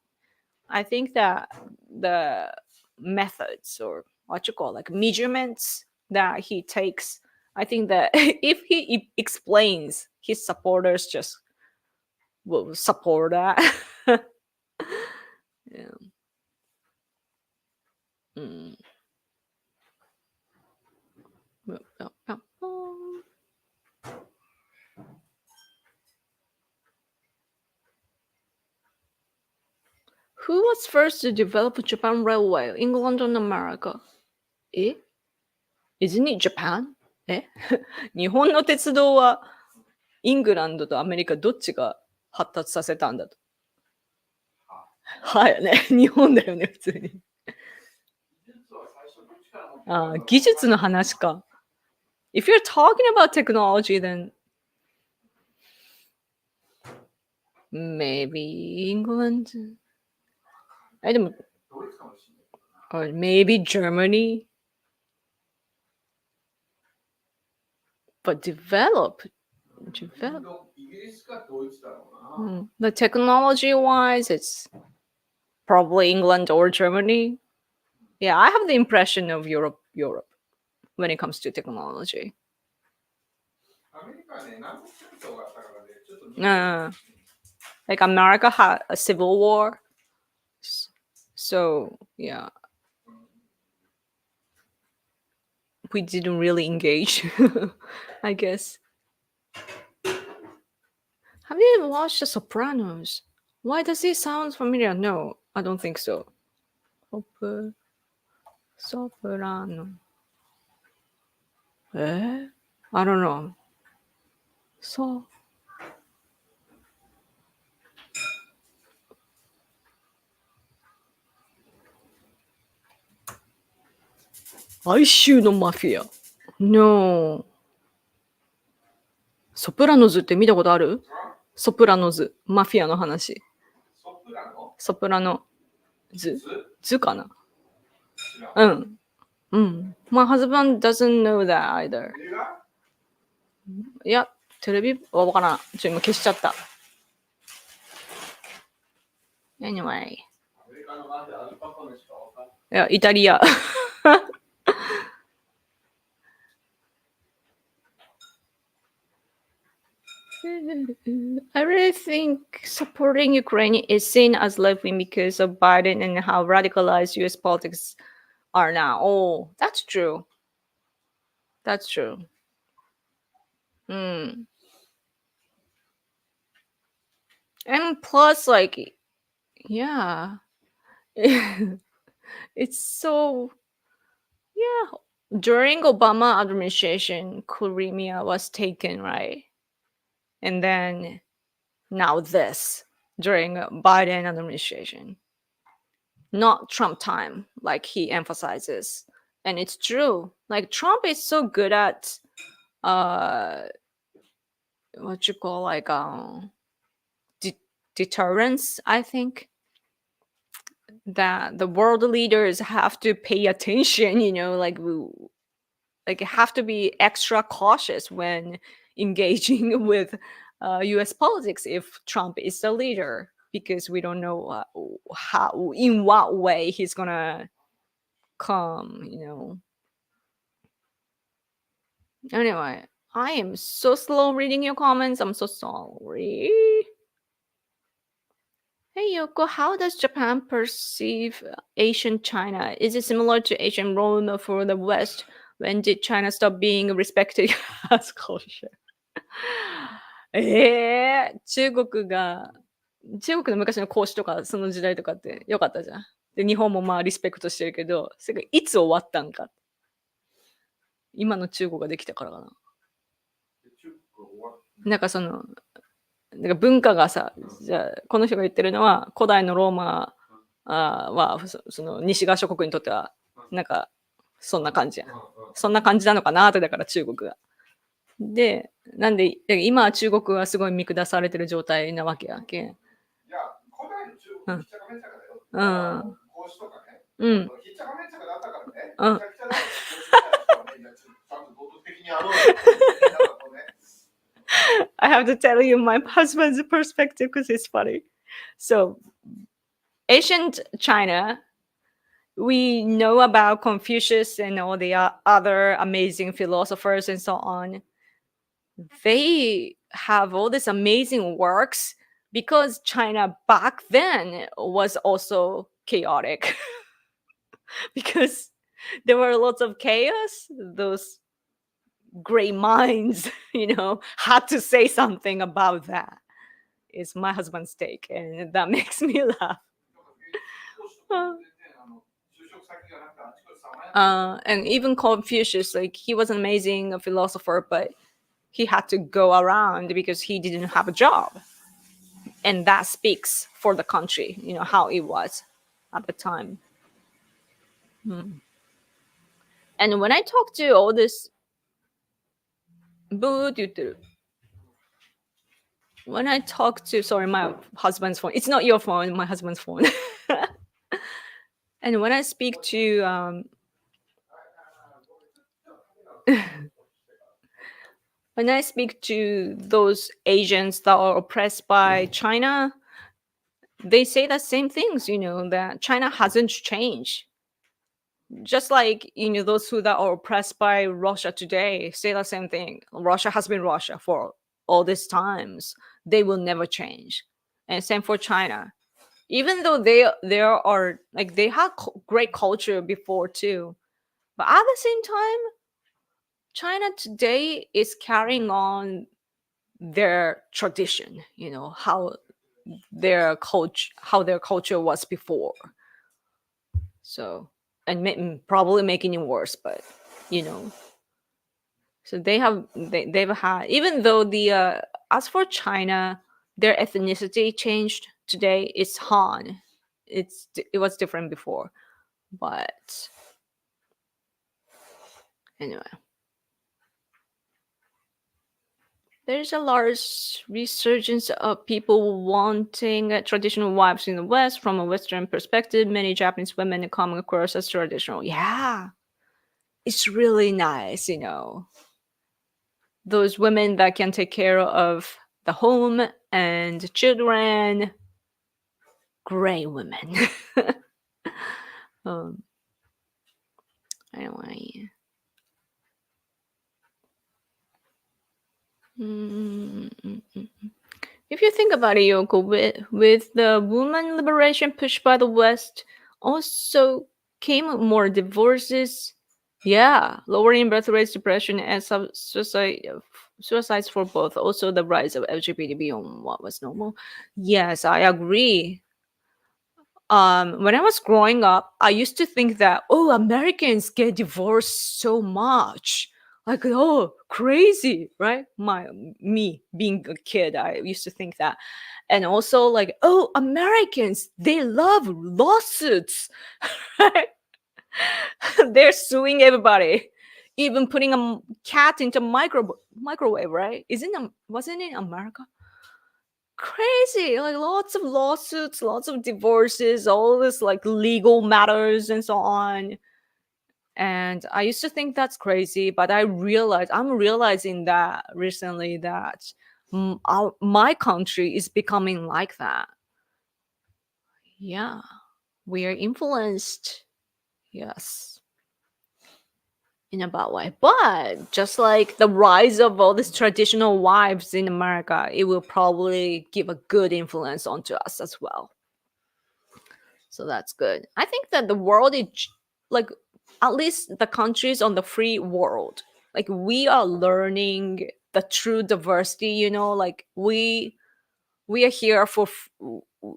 I think that the methods, or what you call, like measurements that he takes, I think that if he explains, his supporters just will support that. Yeah. Who was first to develop Japan Railway? England or America? Isn't it Japan? 日本の鉄道はイングランドとアメリカどっちが発達させたんだと。はいね。日本だよね、普通に。技術の話か。If you're talking about technology, then maybe England. I don't. Or maybe Germany. But develop. The technology-wise, it's probably England or Germany. Yeah, I have the impression of Europe when it comes to technology. Like America had a civil war. So, yeah. We didn't really engage, I guess. Have you ever watched The Sopranos? Why does it sound familiar? No, I don't think so. Soprano. I don't know. So.哀愁のマフィア。No. ソプラノズって見たことある？ソプラノズ。マフィアの話。ソプラノズ？ズかな？うん。うん。My husband doesn't know that either. いや、テレビはわからん。今消しちゃった。Anyway. いや、イタリア。I really think supporting Ukraine is seen as left-wing because of Biden and how radicalized US politics are now. Oh, that's true. That's true. And plus, like, yeah. It's so, yeah. During Obama administration, Crimea was taken, right? And then now this during Biden administration. Not Trump time, like he emphasizes. And it's true. Like Trump is so good at what you call like deterrence, I think. that the world leaders have to pay attention, like have to be extra cautious when engaging with US politics if Trump is the leader, because we don't know in what way he's gonna come. Anyway, I am so slow reading your comments. I'm so sorry. Hey Yoko, how does Japan perceive Asian China? Is it similar to Asian Rome for the West? When did China stop being respected as culture? 中国の昔の孔子とかその時代とかってよかったじゃん。で、日本もまあリスペクトしてるけど、それがいつ終わったんか。今の中国ができたからかな。なんか文化がさ、じゃあこの人が言ってるのは古代のローマはその西側諸国にとってはなんかそんな感じやん。そんな感じなのかなってだから中国が。で、なんで今は中国はすごい見下されてる状態なわけやんけ。いや、古代の中国ひっちゃかめっちゃかだよ。孔子とかね。ひっちゃかめっちゃかだったからね。めちゃくちゃだよ。ちゃんと道徳的にあろうよ。I have to tell you my husband's perspective because it's funny. So, ancient China, we know about Confucius and all the other amazing philosophers and so on. They have all these amazing works because China back then was also chaotic. Because there were lots of chaos. Those great minds, had to say something about that. It's my husband's take, and that makes me laugh. And even Confucius, like he was an amazing philosopher, but he had to go around because he didn't have a job. And that speaks for the country, how it was at the time. And when I talk to all this when I talk to, sorry, my husband's phone. It's not your phone, my husband's phone. And when I speak to when I speak to those Asians that are oppressed by China, they say the same things, that China hasn't changed. Just like, those who that are oppressed by Russia today say the same thing. Russia has been Russia for all these times. They will never change. And same for China. Even though they are, like, they had great culture before too. But at the same time, China today is carrying on their tradition, how their culture was before. So, and probably making it worse, but so they've had, even though as for China, their ethnicity changed today. It's Han. It was different before, but anyway. There's a large resurgence of people wanting traditional wives in the West. From a Western perspective, many Japanese women come across as traditional. Yeah, it's really nice, Those women that can take care of the home and children. Great women. Anyway. If you think about it, Yoko, with the woman liberation pushed by the West, also came more divorces. Yeah, lowering birth rates, depression, and suicides for both. Also, the rise of LGBT beyond what was normal. Yes, I agree. When I was growing up, I used to think that, Americans get divorced so much. Like, crazy, right? Me being a kid, I used to think that. And also like, Americans, they love lawsuits. Right? They're suing everybody. Even putting a cat into microwave, right? Wasn't it America? crazy. Like lots of lawsuits, lots of divorces, all this like legal matters and so on. And I used to think that's crazy, but I'm realizing that recently that my country is becoming like that. Yeah, we are influenced. Yes, in a bad way. But just like the rise of all these traditional wives in America, it will probably give a good influence onto us as well. So that's good. I think that the world is like, at least the countries on the free world, like we are learning the true diversity, like we are here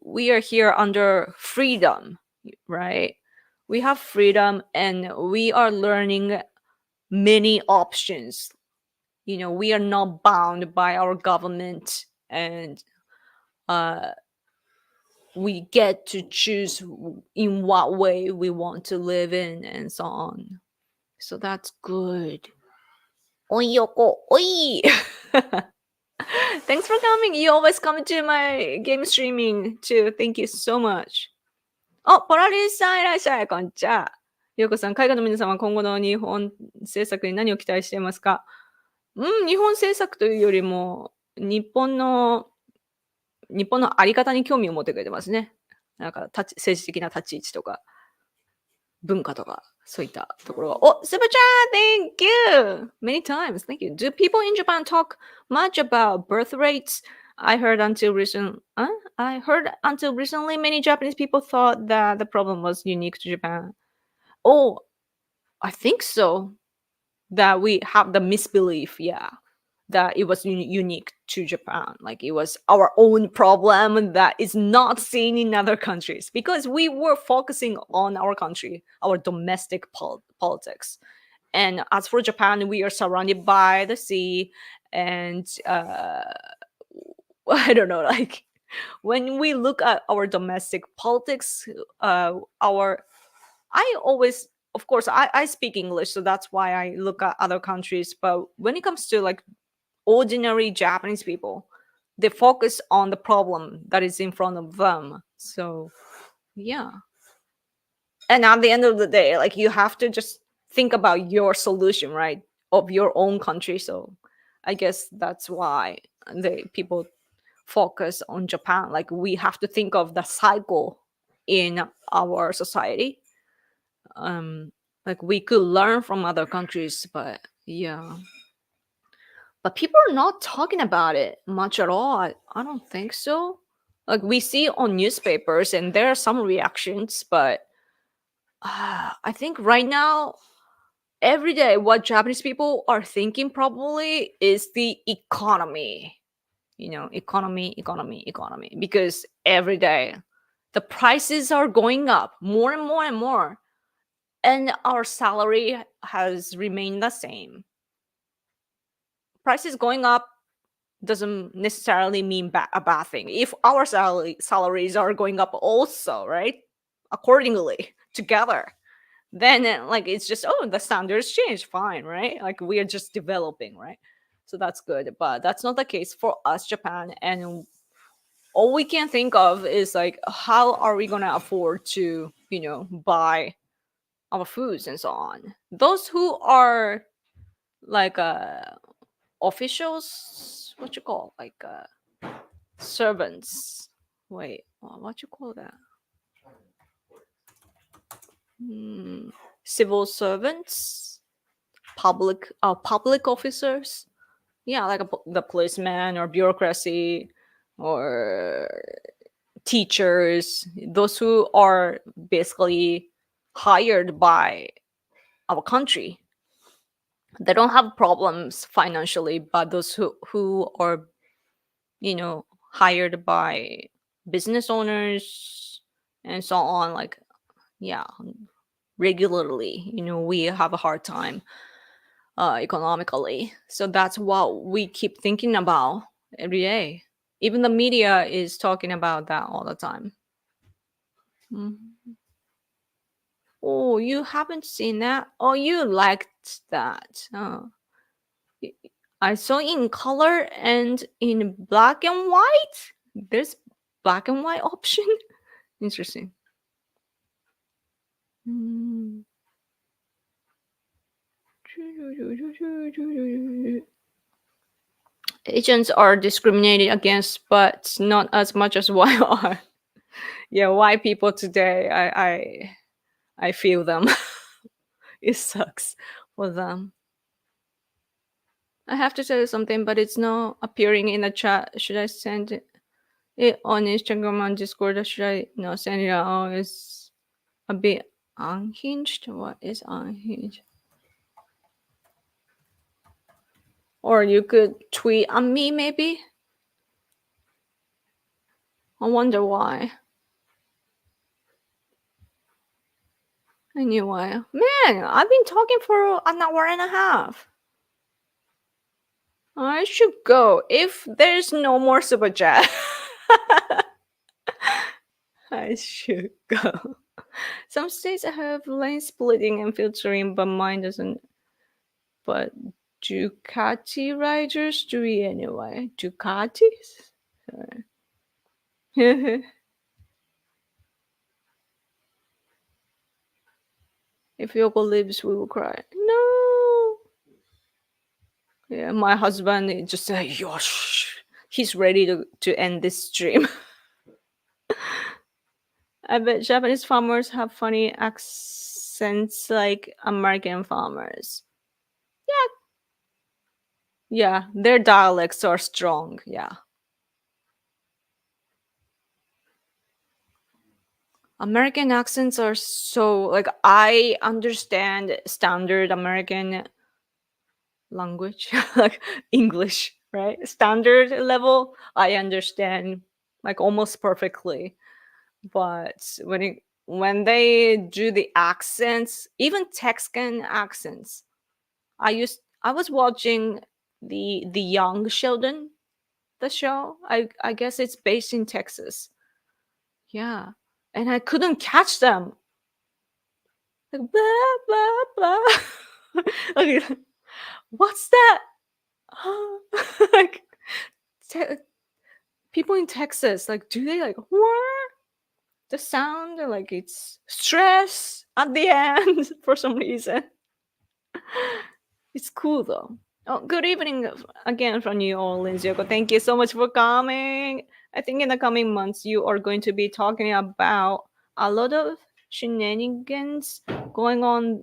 we are here under freedom, right? We have freedom and we are learning many options. We are not bound by our government, and we get to choose in what way we want to live in and so on. So that's good. Oyoko, oi! Thanks for coming. You always come to my game streaming too. Thank you so much. ポラリスさんいらっしゃい。こんにちは。ようこさん、海外の皆様、今後の日本政策に何を期待していますか？日本政策というよりも、日本のあり方に興味を持ってくれてますね。なんか政治的な立ち位置とか、文化とか、そういったところは。Super Chat! Thank you! Many times. Thank you. Do people in Japan talk much about birth rates? I heard until recently many Japanese people thought that the problem was unique to Japan. Oh, I think so. That we have the misbelief, yeah, that it was unique to Japan. Like it was our own problem that is not seen in other countries, because we were focusing on our country, our domestic politics. And as for Japan, we are surrounded by the sea, and I don't know, like when we look at our domestic politics, I always, of course, I speak English, so that's why I look at other countries. But when it comes to like ordinary Japanese people, they focus on the problem that is in front of them. So yeah. And at the end of the day, like you have to just think about your solution, right? Of your own country. So I guess that's why people focus on Japan. Like we have to think of the cycle in our society. Like we could learn from other countries, but yeah. But people are not talking about it much at all. I don't think so. Like we see on newspapers and there are some reactions, but I think right now, every day, what Japanese people are thinking probably is the economy. Economy. Because every day, the prices are going up more and more and more. And our salary has remained the same. Prices going up doesn't necessarily mean a bad thing. If our salaries are going up also, right? Accordingly, together, then like it's just, the standards change, fine, right? Like we are just developing, right? So that's good. But that's not the case for us, Japan. And all we can think of is like, how are we going to afford to, buy our foods and so on. Those who are like officials, what you call, like servants. Wait, what you call that? Civil servants, public officers. Yeah, like the policeman or bureaucracy or teachers. Those who are basically hired by our country, they don't have problems financially, but those who are hired by business owners and so on, like regularly, we have a hard time economically. So that's what we keep thinking about every day. Even the media is talking about that all the time. Oh, you haven't seen that? Oh, you liked that. I saw in color and in black and white. There's black and white option. Interesting. Mm. Asians are discriminated against, but not as much as white are. Yeah, white people today, I feel them. It sucks for them. I have to tell you something, but it's not appearing in the chat. Should I send it on Instagram and Discord, or should I not send it at all? It's a bit unhinged. What is unhinged? Or you could tweet at me, maybe? I wonder why. Anyway, man, I've been talking for an hour and a half. I should go if there's no more super chat. I should go. Some states have lane splitting and filtering, but mine doesn't. But Ducati riders do it anyway. Ducatis? If Yoko lives, we will cry. No. Yeah, my husband is just like, yosh. He's ready to end this stream. I bet Japanese farmers have funny accents like American farmers. Yeah, their dialects are strong. Yeah. American accents are so like I understand standard American language, like English, right? Standard level, I understand like almost perfectly. But when they do the accents, even Texican accents, I was watching the Young Sheldon, the show. I guess it's based in Texas. Yeah, and I couldn't catch them. Like blah blah blah. Okay, what's that? Like people in Texas, like, do they like what? The sound like it's stress at the end for some reason. It's cool though. Oh, good evening again from New Orleans, Yoko. Thank you so much for coming. I think in the coming months you are going to be talking about a lot of shenanigans going on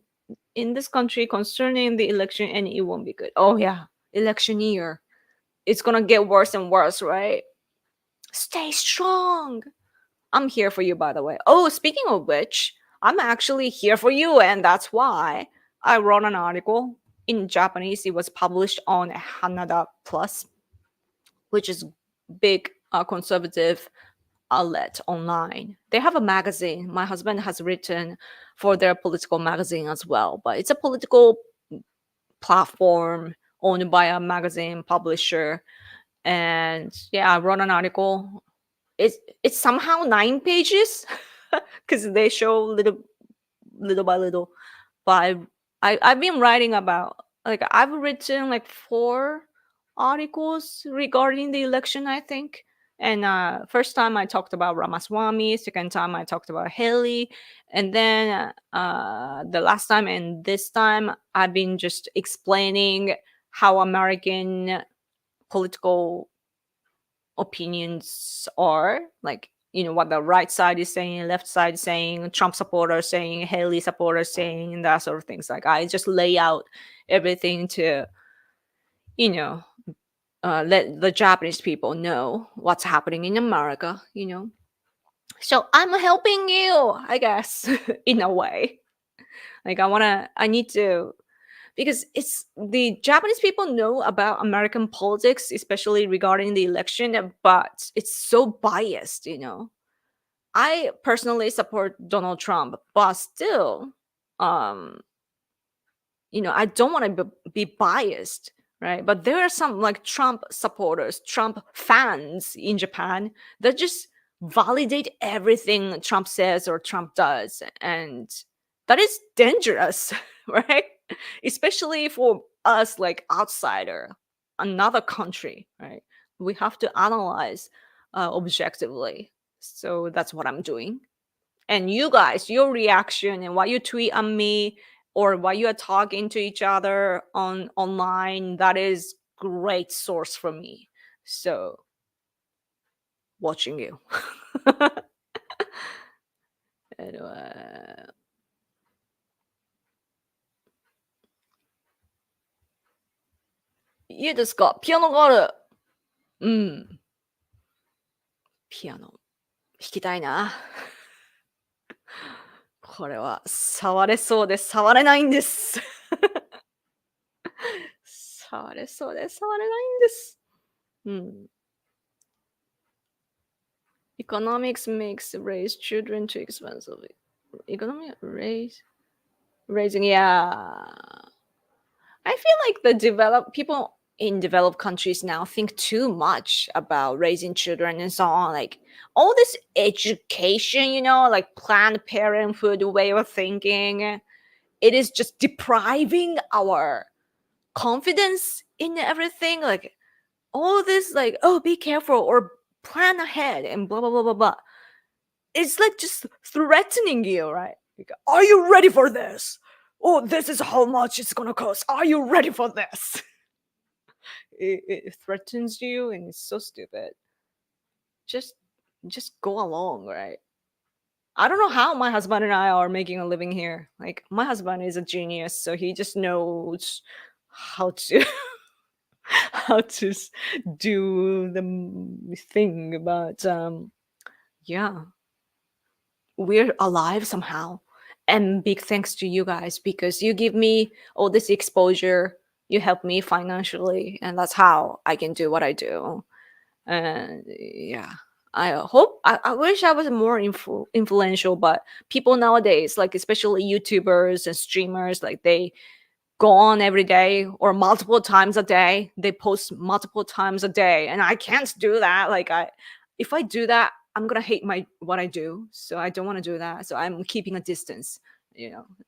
in this country concerning the election, and it won't be good. Oh yeah, election year. It's gonna get worse and worse, right? Stay strong. I'm here for you, by the way. Oh, speaking of which, I'm actually here for you, and that's why I wrote an article in Japanese. It was published on Hanada Plus, which is big conservative outlet online. They have a magazine. My husband has written for their political magazine as well, but it's a political platform owned by a magazine publisher. And yeah, I wrote an article. It's somehow 9 pages because they show little by little. But I've been writing about like I've written like 4 articles regarding the election, I think. And first time I talked about Ramaswamy, second time I talked about Haley, and then the last time and this time I've been just explaining how American political opinions are, like, you know, what the right side is saying, left side is saying, Trump supporters saying, Haley supporters saying, and that sort of things. Like I just lay out everything to, you know, let the Japanese people know what's happening in America, you know. So I'm helping you, I guess, in a way. Like I need to, because it's the Japanese people know about American politics, especially regarding the election, but it's so biased, you know. I personally support Donald Trump, but still, um, you know, I don't want to be biased, right? But there are some like Trump supporters, Trump fans in Japan that just validate everything Trump says or Trump does. And that is dangerous, right? Especially for us, like outsider, another country, right? We have to analyze objectively. So that's what I'm doing. And you guys, your reaction and what you tweet on me or what you are talking to each other on online, that is great source for me. So watching you. Anyway. 家ですか？ピアノがある。うん。ピアノ弾きたいな。これは触れそうです。触れないんです。触れそうです。触れないんです。うん。Economics makes raise children too expensive. Economic raising, yeah. I feel like the developed people in developed countries now think too much about raising children and so on. Like all this education, like Planned Parenthood way of thinking, it is just depriving our confidence in everything. Like all this, like, oh, be careful or plan ahead and blah blah blah blah blah. It's like just threatening you, right? Like, are you ready for this? Oh, this is how much it's gonna cost. Are you ready for this? It threatens you, and it's so stupid. Just go along, right? I don't know how my husband and I are making a living here. Like my husband is a genius, so he just knows how to how to do the thing. But yeah, we're alive somehow. And big thanks to you guys because you give me all this exposure. You help me financially, and that's how I can do what I do. And yeah, I wish I was more influential, but people nowadays, like especially YouTubers and streamers, like they go on every day or multiple times a day. They post multiple times a day, and I can't do that. Like if I do that, I'm gonna hate what I do. So I don't want to do that. So I'm keeping a distance.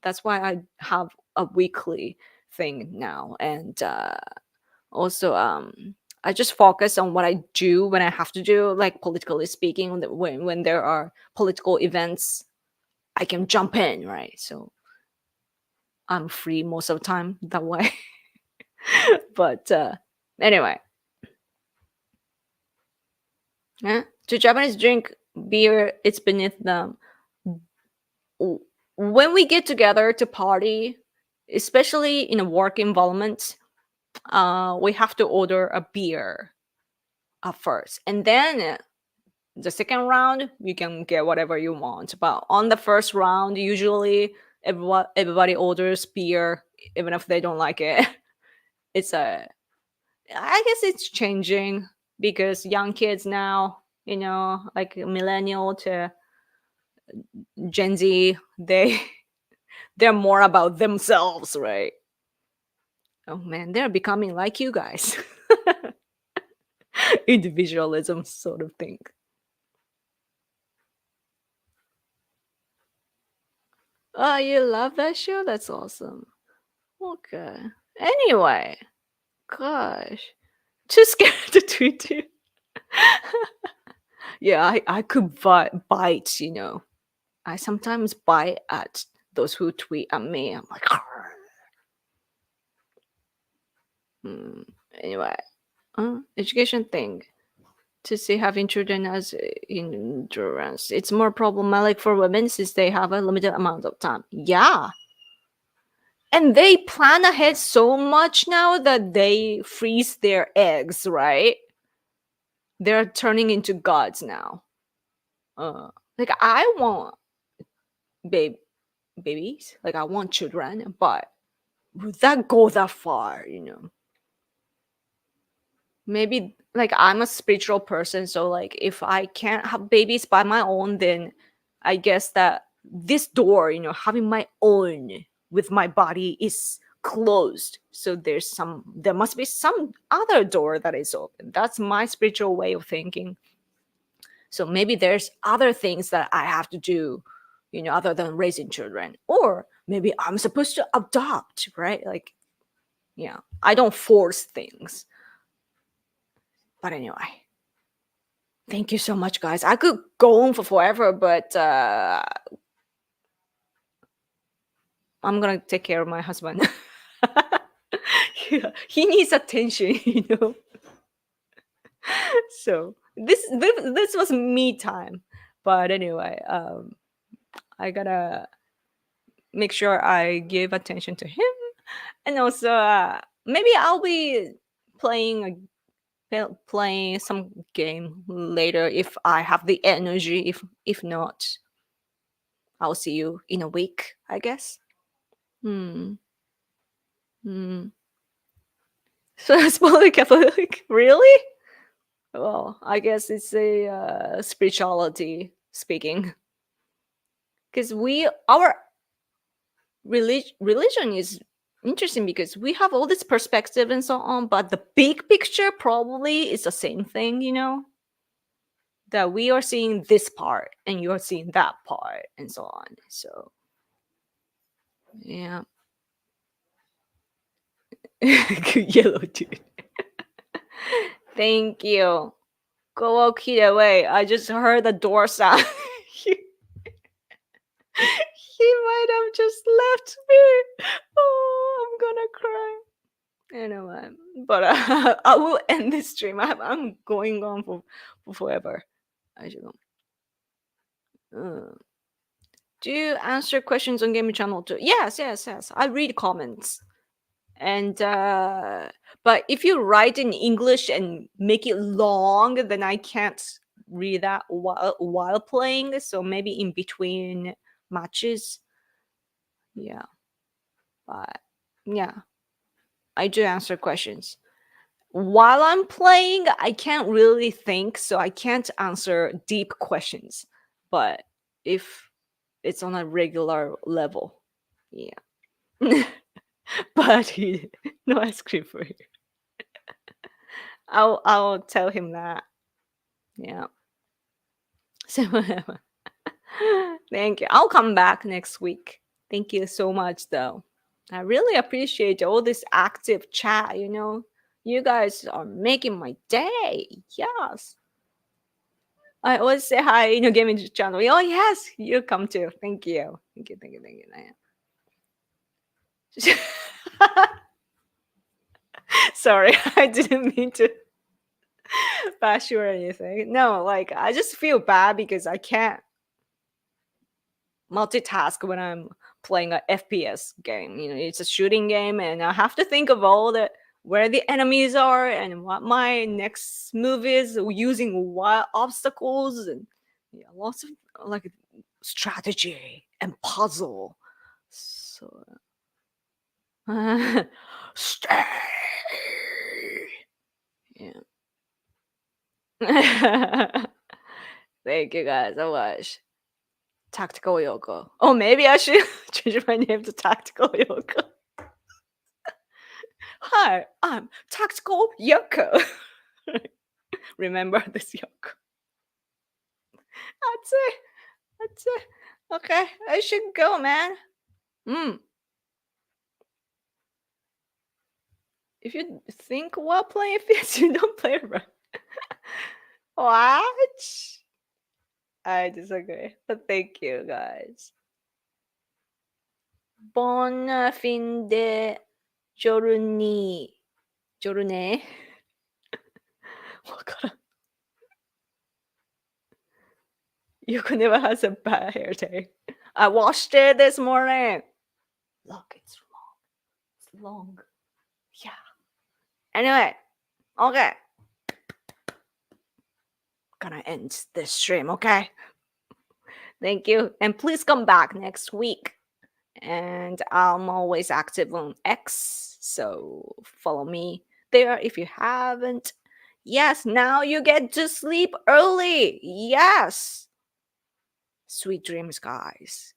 That's why I have a weekly thing now, and also I just focus on what I do when I have to do, like politically speaking, when there are political events, I can jump in, right? So I'm free most of the time that way. But anyway, to Japanese drink beer, it's beneath them. When we get together to party, especially in a work environment, we have to order a beer at first, and then the second round you can get whatever you want. But on the first round, usually everybody orders beer, even if they don't like it. I guess it's changing because young kids now, like millennial to Gen Z, they're more about themselves, right? Oh man, they're becoming like you guys. Individualism sort of thing. Oh, you love that show? That's awesome. Okay. Anyway, gosh, too scared to tweet you. Yeah, I could bite. I sometimes bite at those who tweet at me. I'm like, anyway, education thing. To see having children as endurance, it's more problematic for women since they have a limited amount of time. Yeah. And they plan ahead so much now that they freeze their eggs, right? They're turning into gods now. Like I want babies, like I want children, but would that go that far? Maybe like I'm a spiritual person, so like if I can't have babies by my own, then I guess that this door, having my own with my body is closed. So there must be some other door that is open. That's my spiritual way of thinking. So maybe there's other things that I have to do, other than raising children. Or maybe I'm supposed to adopt, right? Like, I don't force things. But anyway, Thank you so much, guys. I could go on for forever, but I'm gonna take care of my husband. Yeah, he needs attention, So this was me time. But anyway, I gotta make sure I give attention to him, and also maybe I'll be playing playing some game later if I have the energy. If not, I'll see you in a week, I guess. Hmm. Hmm. So it's probably Catholic, really? Well, I guess it's a spirituality speaking, because our religion is interesting because we have all this perspective and so on, but the big picture probably is the same thing, that we are seeing this part and you're seeing that part and so on. So yeah. Yellow dude. Thank you. Go walk away. I just heard the door sound. he might have just left me. Oh, I'm gonna cry. Anyway, but I will end this stream. I'm going on for forever. I should go. Do you answer questions on Game Channel too? Yes. I read comments. And but if you write in English and make it long, then I can't read that while playing. So maybe in between matches. Yeah. But yeah, I do answer questions. While I'm playing, I can't really think, so I can't answer deep questions. But if it's on a regular level, yeah. But no ice cream for you. I'll tell him that. Yeah. So thank you. I'll come back next week. Thank you so much, though. I really appreciate all this active chat. You guys are making my day. Yes. I always say hi in your gaming channel. Oh yes, you come too. Thank you. Thank you. Sorry, I didn't mean to bash you or anything. No, like I just feel bad because I can't multitask when I'm playing a FPS game. It's a shooting game, and I have to think of all the where the enemies are and what my next move is, using what obstacles, and yeah, lots of like strategy and puzzle. So stay. Yeah. Thank you guys so much. Tactical Yoko. Oh, maybe I should change my name to Tactical Yoko. Hi, I'm Tactical Yoko. Remember this Yoko. That's it. Okay, I should go, man. If you think while playing FPS, you don't play right. What? I disagree. But thank you, guys. Buon fin de giorni. Giorne? わからん. Yoko never has a bad hair day. I washed it this morning. Look, it's long. It's long. Yeah. Anyway, okay. Gonna end this stream, okay? Thank you. And please come back next week. And I'm always active on X, so follow me there if you haven't. Yes, now you get to sleep early. Yes. Sweet dreams, guys.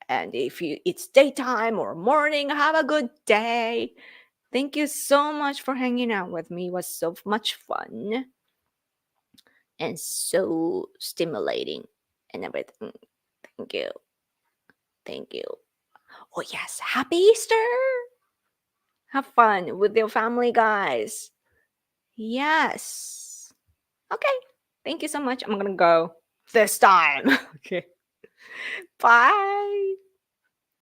And if it's daytime or morning, have a good day. Thank you so much for hanging out with me. It was so much fun and so stimulating and everything. Thank you. Thank you. Oh, yes. Happy Easter. Have fun with your family, guys. Yes. Okay. Thank you so much. I'm gonna go this time. Okay. Bye.